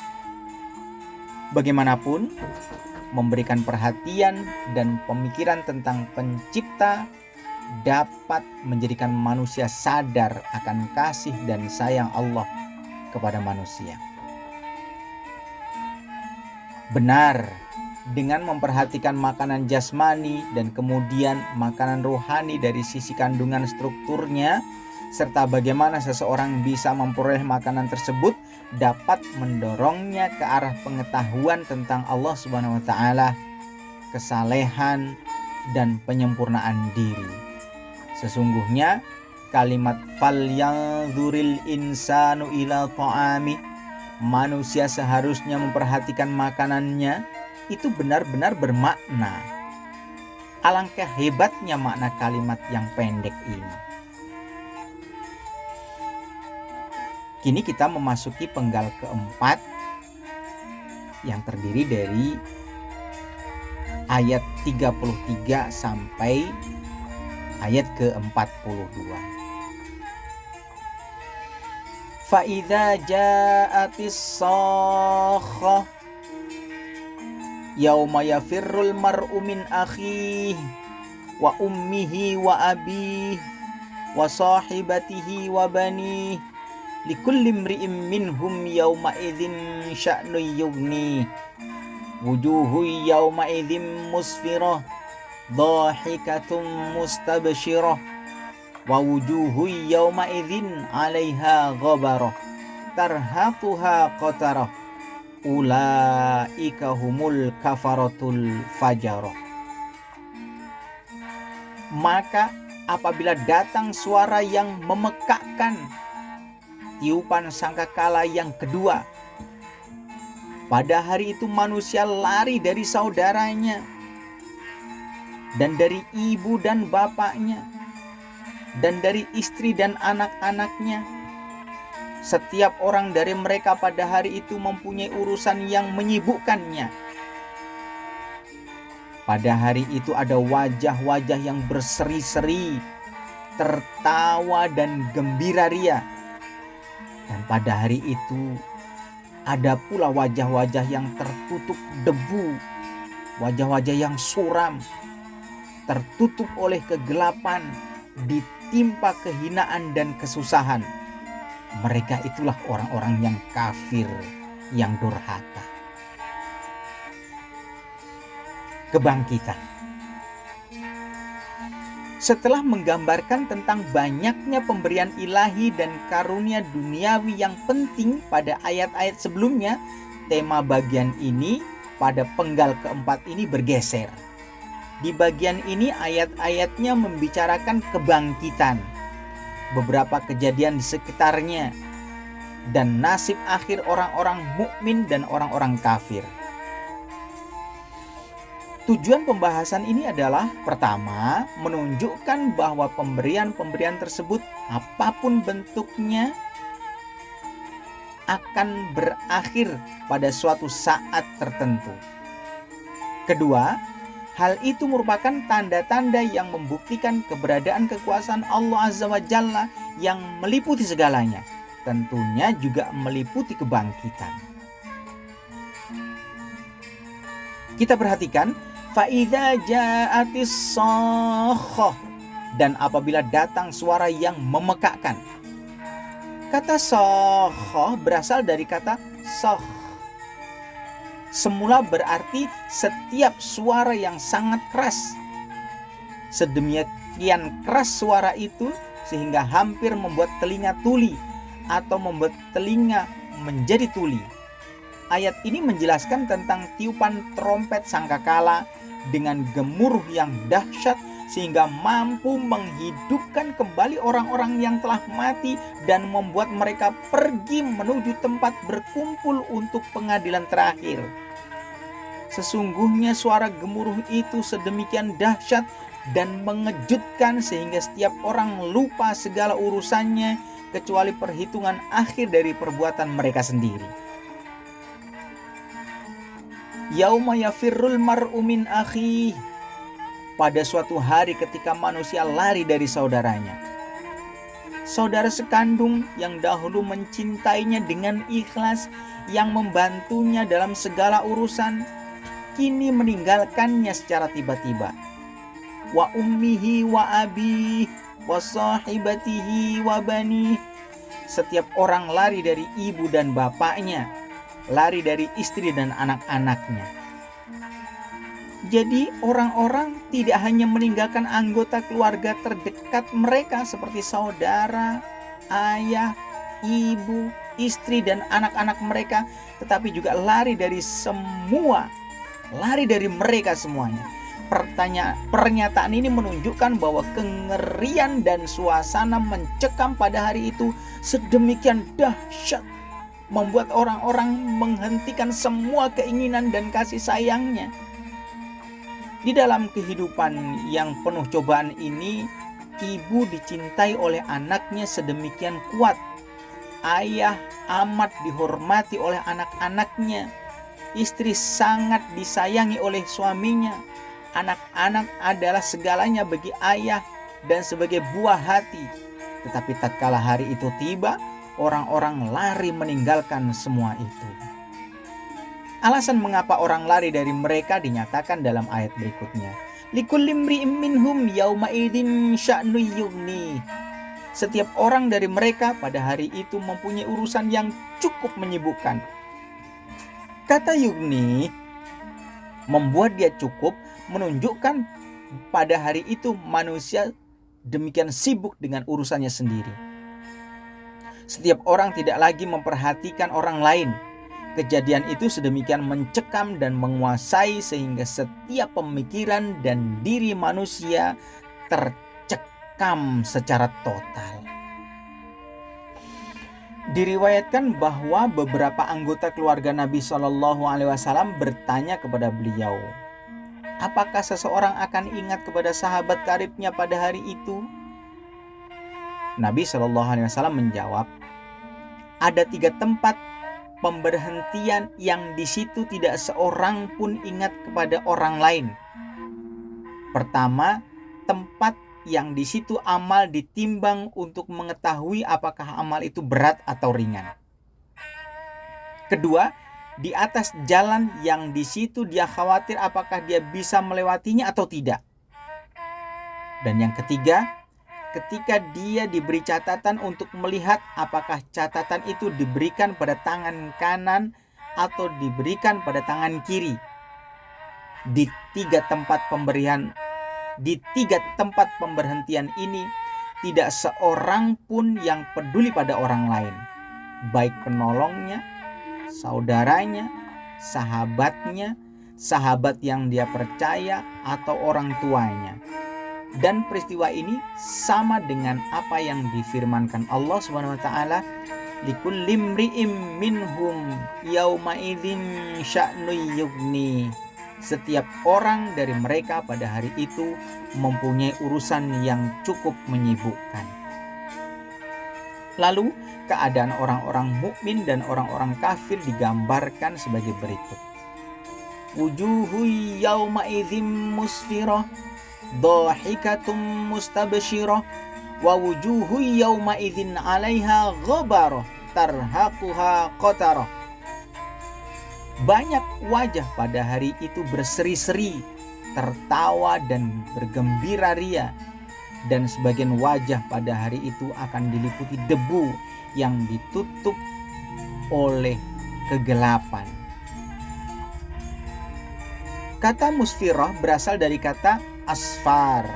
Bagaimanapun, memberikan perhatian dan pemikiran tentang pencipta dapat menjadikan manusia sadar akan kasih dan sayang Allah kepada manusia. Benar, dengan memperhatikan makanan jasmani dan kemudian makanan rohani dari sisi kandungan strukturnya, serta bagaimana seseorang bisa memperoleh makanan tersebut dapat mendorongnya ke arah pengetahuan tentang Allah Subhanahu wa taala, kesalehan, dan penyempurnaan diri. Sesungguhnya kalimat falyanzuril insanu ila ta'ami, manusia seharusnya memperhatikan makanannya, itu benar-benar bermakna. Alangkah hebatnya makna kalimat yang pendek ini. Kini kita memasuki penggal keempat yang terdiri dari ayat 33 sampai ayat ke-42. Fa idza ja'atis sakhah yauma yafirrul mar'u min akhihi wa ummihi wa abihi wa sahibatihi wa banihi likulli imri'in minhum yauma idzin sya'nu yughni wujuhu yauma idzin musfirah dhahikatum mustabsyirah wa wujuhu yauma idzin 'alaiha ghabarah tarhaquha qatarah ulaika humul kafaratul fajarah. Maka apabila datang suara yang memekakkan, tiupan sangkakala yang kedua, pada hari itu manusia lari dari saudaranya dan dari ibu dan bapaknya dan dari istri dan anak-anaknya. Setiap orang dari mereka pada hari itu mempunyai urusan yang menyibukkannya. Pada hari itu ada wajah-wajah yang berseri-seri, tertawa dan gembira ria. Dan pada hari itu ada pula wajah-wajah yang tertutup debu, wajah-wajah yang suram, tertutup oleh kegelapan, ditimpa kehinaan dan kesusahan. Mereka itulah orang-orang yang kafir, yang durhaka. Kebangkitan. Setelah menggambarkan tentang banyaknya pemberian ilahi dan karunia duniawi yang penting pada ayat-ayat sebelumnya, tema bagian ini pada penggal keempat ini bergeser. Di bagian ini ayat-ayatnya membicarakan kebangkitan, beberapa kejadian di sekitarnya, dan nasib akhir orang-orang mukmin dan orang-orang kafir. Tujuan pembahasan ini adalah pertama, menunjukkan bahwa pemberian-pemberian tersebut apapun bentuknya akan berakhir pada suatu saat tertentu. Kedua, hal itu merupakan tanda-tanda yang membuktikan keberadaan kekuasaan Allah Azza wa Jalla yang meliputi segalanya. Tentunya juga meliputi kebangkitan. Kita perhatikan, fa'idza ja'atis sakhah, dan apabila datang suara yang memekakkan. Kata sakhah berasal dari kata sakh. Semula berarti setiap suara yang sangat keras. Sedemikian keras suara itu sehingga hampir membuat telinga tuli atau membuat telinga menjadi tuli. Ayat ini menjelaskan tentang tiupan trompet sangkakala dengan gemuruh yang dahsyat sehingga mampu menghidupkan kembali orang-orang yang telah mati dan membuat mereka pergi menuju tempat berkumpul untuk pengadilan terakhir. Sesungguhnya suara gemuruh itu sedemikian dahsyat dan mengejutkan sehingga setiap orang lupa segala urusannya kecuali perhitungan akhir dari perbuatan mereka sendiri. Yauma yafirrul mar'u min akhihi, pada suatu hari ketika manusia lari dari saudaranya. Saudara sekandung yang dahulu mencintainya dengan ikhlas, yang membantunya dalam segala urusan, kini meninggalkannya secara tiba-tiba. Wa ummihi wa abihi wa sahibatihi wa bani. Setiap orang lari dari ibu dan bapaknya, lari dari istri dan anak-anaknya. Jadi orang-orang tidak hanya meninggalkan anggota keluarga terdekat mereka seperti saudara, ayah, ibu, istri, dan anak-anak mereka, tetapi juga lari dari semua, lari dari mereka semuanya. Pernyataan ini menunjukkan bahwa kengerian dan suasana mencekam pada hari itu sedemikian dahsyat, membuat orang-orang menghentikan semua keinginan dan kasih sayangnya. Di dalam kehidupan yang penuh cobaan ini, ibu dicintai oleh anaknya sedemikian kuat. Ayah amat dihormati oleh anak-anaknya. Istri sangat disayangi oleh suaminya. Anak-anak adalah segalanya bagi ayah dan sebagai buah hati. Tetapi tatkala hari itu tiba, orang-orang lari meninggalkan semua itu. Alasan mengapa orang lari dari mereka dinyatakan dalam ayat berikutnya. Likulli imri'in minhum yauma idzin sya'nu yughni. Setiap orang dari mereka pada hari itu mempunyai urusan yang cukup menyibukkan. Kata yughni membuat dia cukup menunjukkan pada hari itu manusia demikian sibuk dengan urusannya sendiri. Setiap orang tidak lagi memperhatikan orang lain. Kejadian itu sedemikian mencekam dan menguasai sehingga setiap pemikiran dan diri manusia tercekam secara total. Diriwayatkan bahwa beberapa anggota keluarga Nabi SAW bertanya kepada beliau, apakah seseorang akan ingat kepada sahabat karibnya pada hari itu? Nabi SAW menjawab, ada 3 tempat pemberhentian yang di situ tidak seorang pun ingat kepada orang lain. Pertama, tempat yang di situ amal ditimbang untuk mengetahui apakah amal itu berat atau ringan. Kedua, di atas jalan yang di situ dia khawatir apakah dia bisa melewatinya atau tidak. Dan yang ketiga, ketika dia diberi catatan untuk melihat apakah catatan itu diberikan pada tangan kanan atau diberikan pada tangan kiri. Di tiga tempat pemberhentian ini tidak seorang pun yang peduli pada orang lain, baik penolongnya, saudaranya, sahabatnya, sahabat yang dia percaya, atau orang tuanya. Dan peristiwa ini sama dengan apa yang difirmankan Allah SWT, likulli imri'in minhum yauma idzin sya'nu yughni. Setiap orang dari mereka pada hari itu mempunyai urusan yang cukup menyibukkan. Lalu keadaan orang-orang mukmin dan orang-orang kafir digambarkan sebagai berikut. Wujuhu yauma idzin musfirah dhahikatum mustabsyirah wa wujuhu yauma idzin 'alaiha ghabarah tarhaquha qatarah. Banyak wajah pada hari itu berseri-seri, tertawa dan bergembira ria, dan sebagian wajah pada hari itu akan diliputi debu yang ditutup oleh kegelapan. Kata musfirah berasal dari kata asfar,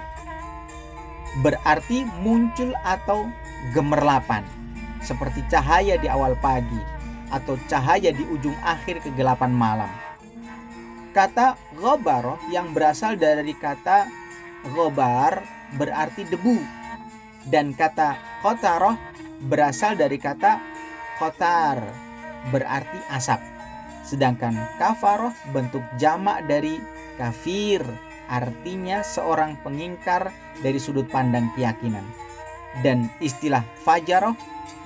berarti muncul atau gemerlapan, seperti cahaya di awal pagi atau cahaya di ujung akhir kegelapan malam. Kata ghabarah yang berasal dari kata ghabar berarti debu, dan kata qatarah berasal dari kata qatar berarti asap. Sedangkan kafaroh bentuk jamak dari kafir, artinya seorang pengingkar dari sudut pandang keyakinan. Dan istilah fajaroh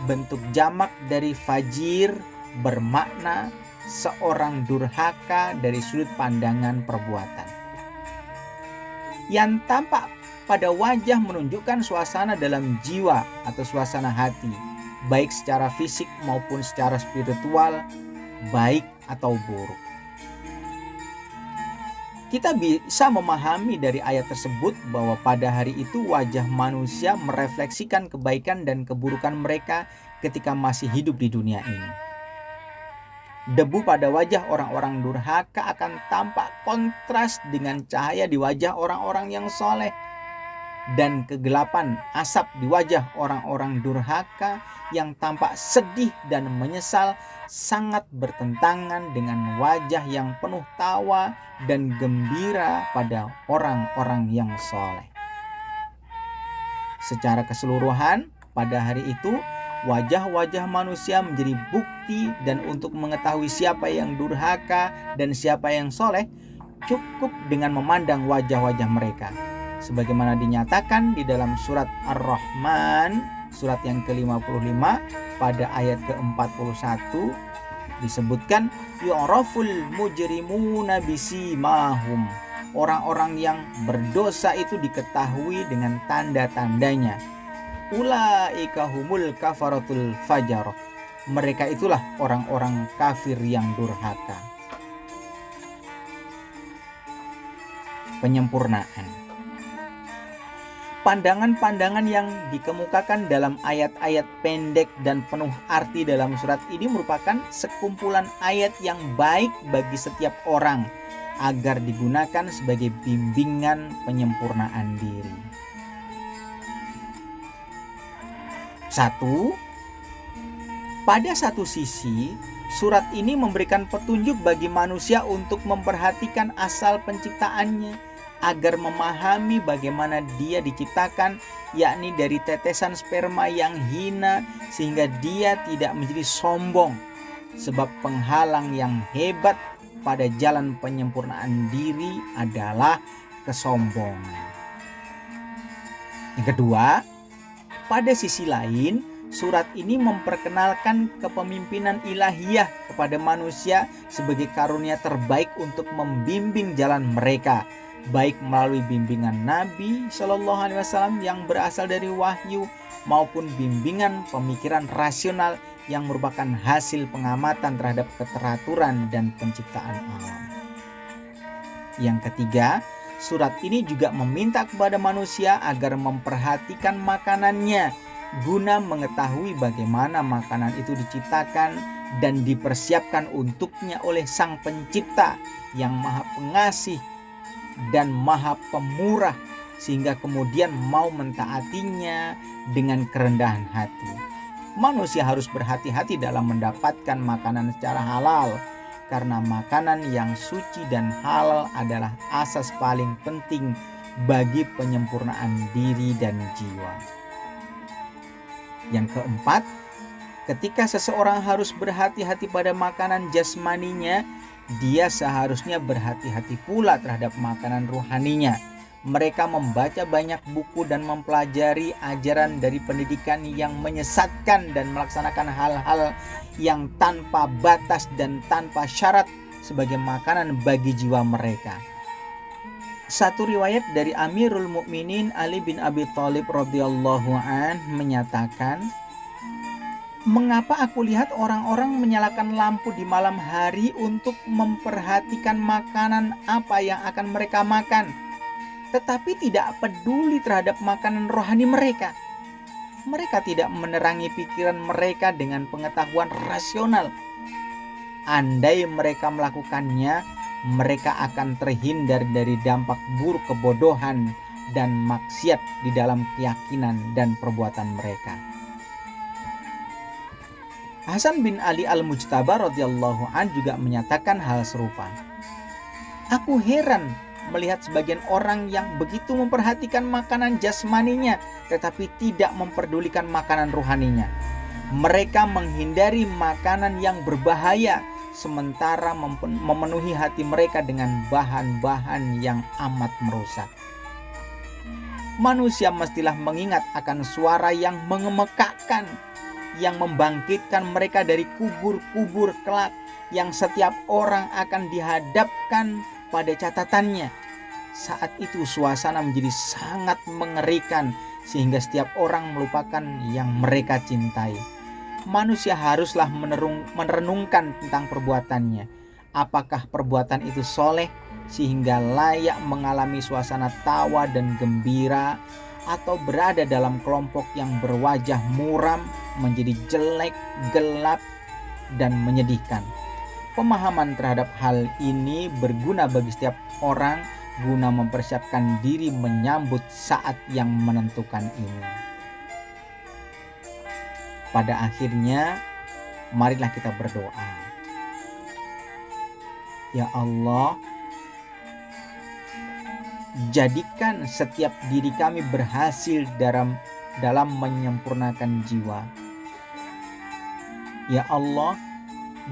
bentuk jamak dari fajir, bermakna seorang durhaka dari sudut pandangan perbuatan. Yang tampak pada wajah menunjukkan suasana dalam jiwa atau suasana hati, baik secara fisik maupun secara spiritual, baik atau buruk. Kita bisa memahami dari ayat tersebut bahwa pada hari itu wajah manusia merefleksikan kebaikan dan keburukan mereka ketika masih hidup di dunia ini. Debu pada wajah orang-orang durhaka akan tampak kontras dengan cahaya di wajah orang-orang yang soleh. Dan kegelapan asap di wajah orang-orang durhaka yang tampak sedih dan menyesal sangat bertentangan dengan wajah yang penuh tawa dan gembira pada orang-orang yang soleh. Secara keseluruhan, pada hari itu wajah-wajah manusia menjadi bukti, dan untuk mengetahui siapa yang durhaka dan siapa yang soleh, cukup dengan memandang wajah-wajah mereka. Sebagaimana dinyatakan di dalam surat Ar-Rahman, surat yang ke-55 pada ayat ke-41, disebutkan yu'raful mujrimuna bisimahum. Orang-orang yang berdosa itu diketahui dengan tanda-tandanya. ulaika humul kafaratul fajar. Mereka itulah orang-orang kafir yang durhaka. Penyempurnaan. Pandangan-pandangan yang dikemukakan dalam ayat-ayat pendek dan penuh arti dalam surat ini merupakan sekumpulan ayat yang baik bagi setiap orang agar digunakan sebagai bimbingan penyempurnaan diri. 1. Pada satu sisi, surat ini memberikan petunjuk bagi manusia untuk memperhatikan asal penciptaannya agar memahami bagaimana dia diciptakan, yakni dari tetesan sperma yang hina, sehingga dia tidak menjadi sombong. Sebab penghalang yang hebat pada jalan penyempurnaan diri adalah kesombongan. Yang kedua, pada sisi lain, surat ini memperkenalkan kepemimpinan ilahiyah kepada manusia sebagai karunia terbaik untuk membimbing jalan mereka, baik melalui bimbingan Nabi Shallallahu Alaihi Wasallam yang berasal dari wahyu maupun bimbingan pemikiran rasional yang merupakan hasil pengamatan terhadap keteraturan dan penciptaan alam. Yang ketiga, surat ini juga meminta kepada manusia agar memperhatikan makanannya guna mengetahui bagaimana makanan itu diciptakan dan dipersiapkan untuknya oleh Sang Pencipta yang Maha Pengasih dan Maha Pemurah, sehingga kemudian mau mentaatinya dengan kerendahan hati. Manusia harus berhati-hati dalam mendapatkan makanan secara halal, karena makanan yang suci dan halal adalah asas paling penting bagi penyempurnaan diri dan jiwa. Yang keempat, ketika seseorang harus berhati-hati pada makanan jasmaninya, dia seharusnya berhati-hati pula terhadap makanan rohaninya. Mereka membaca banyak buku dan mempelajari ajaran dari pendidikan yang menyesatkan dan melaksanakan hal-hal yang tanpa batas dan tanpa syarat sebagai makanan bagi jiwa mereka. Satu riwayat dari Amirul Mukminin Ali bin Abi Thalib radhiyallahu an menyatakan, "Mengapa aku lihat orang-orang menyalakan lampu di malam hari untuk memperhatikan makanan apa yang akan mereka makan, tetapi tidak peduli terhadap makanan rohani mereka? Mereka tidak menerangi pikiran mereka dengan pengetahuan rasional. Andai mereka melakukannya, mereka akan terhindar dari dampak buruk kebodohan dan maksiat di dalam keyakinan dan perbuatan mereka." Hasan bin Ali Al-Mujtaba radhiyallahu an juga menyatakan hal serupa. "Aku heran melihat sebagian orang yang begitu memperhatikan makanan jasmaninya tetapi tidak memperdulikan makanan rohaninya. Mereka menghindari makanan yang berbahaya sementara memenuhi hati mereka dengan bahan-bahan yang amat merusak. Manusia mestilah mengingat akan suara yang mengemekakkan, yang membangkitkan mereka dari kubur-kubur kelak, yang setiap orang akan dihadapkan pada catatannya. Saat itu suasana menjadi sangat mengerikan sehingga setiap orang melupakan yang mereka cintai. Manusia haruslah merenungkan tentang perbuatannya. Apakah perbuatan itu soleh sehingga layak mengalami suasana tawa dan gembira, atau berada dalam kelompok yang berwajah muram, menjadi jelek, gelap, dan menyedihkan. Pemahaman terhadap hal ini berguna bagi setiap orang guna mempersiapkan diri menyambut saat yang menentukan ini. Pada akhirnya, marilah kita berdoa. Ya Allah, jadikan setiap diri kami berhasil dalam menyempurnakan jiwa. Ya Allah,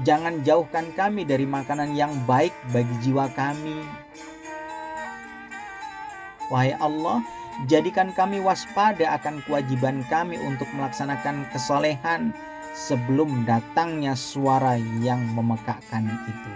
jangan jauhkan kami dari makanan yang baik bagi jiwa kami. Wahai Allah, jadikan kami waspada akan kewajiban kami untuk melaksanakan kesolehan sebelum datangnya suara yang memekakkan itu.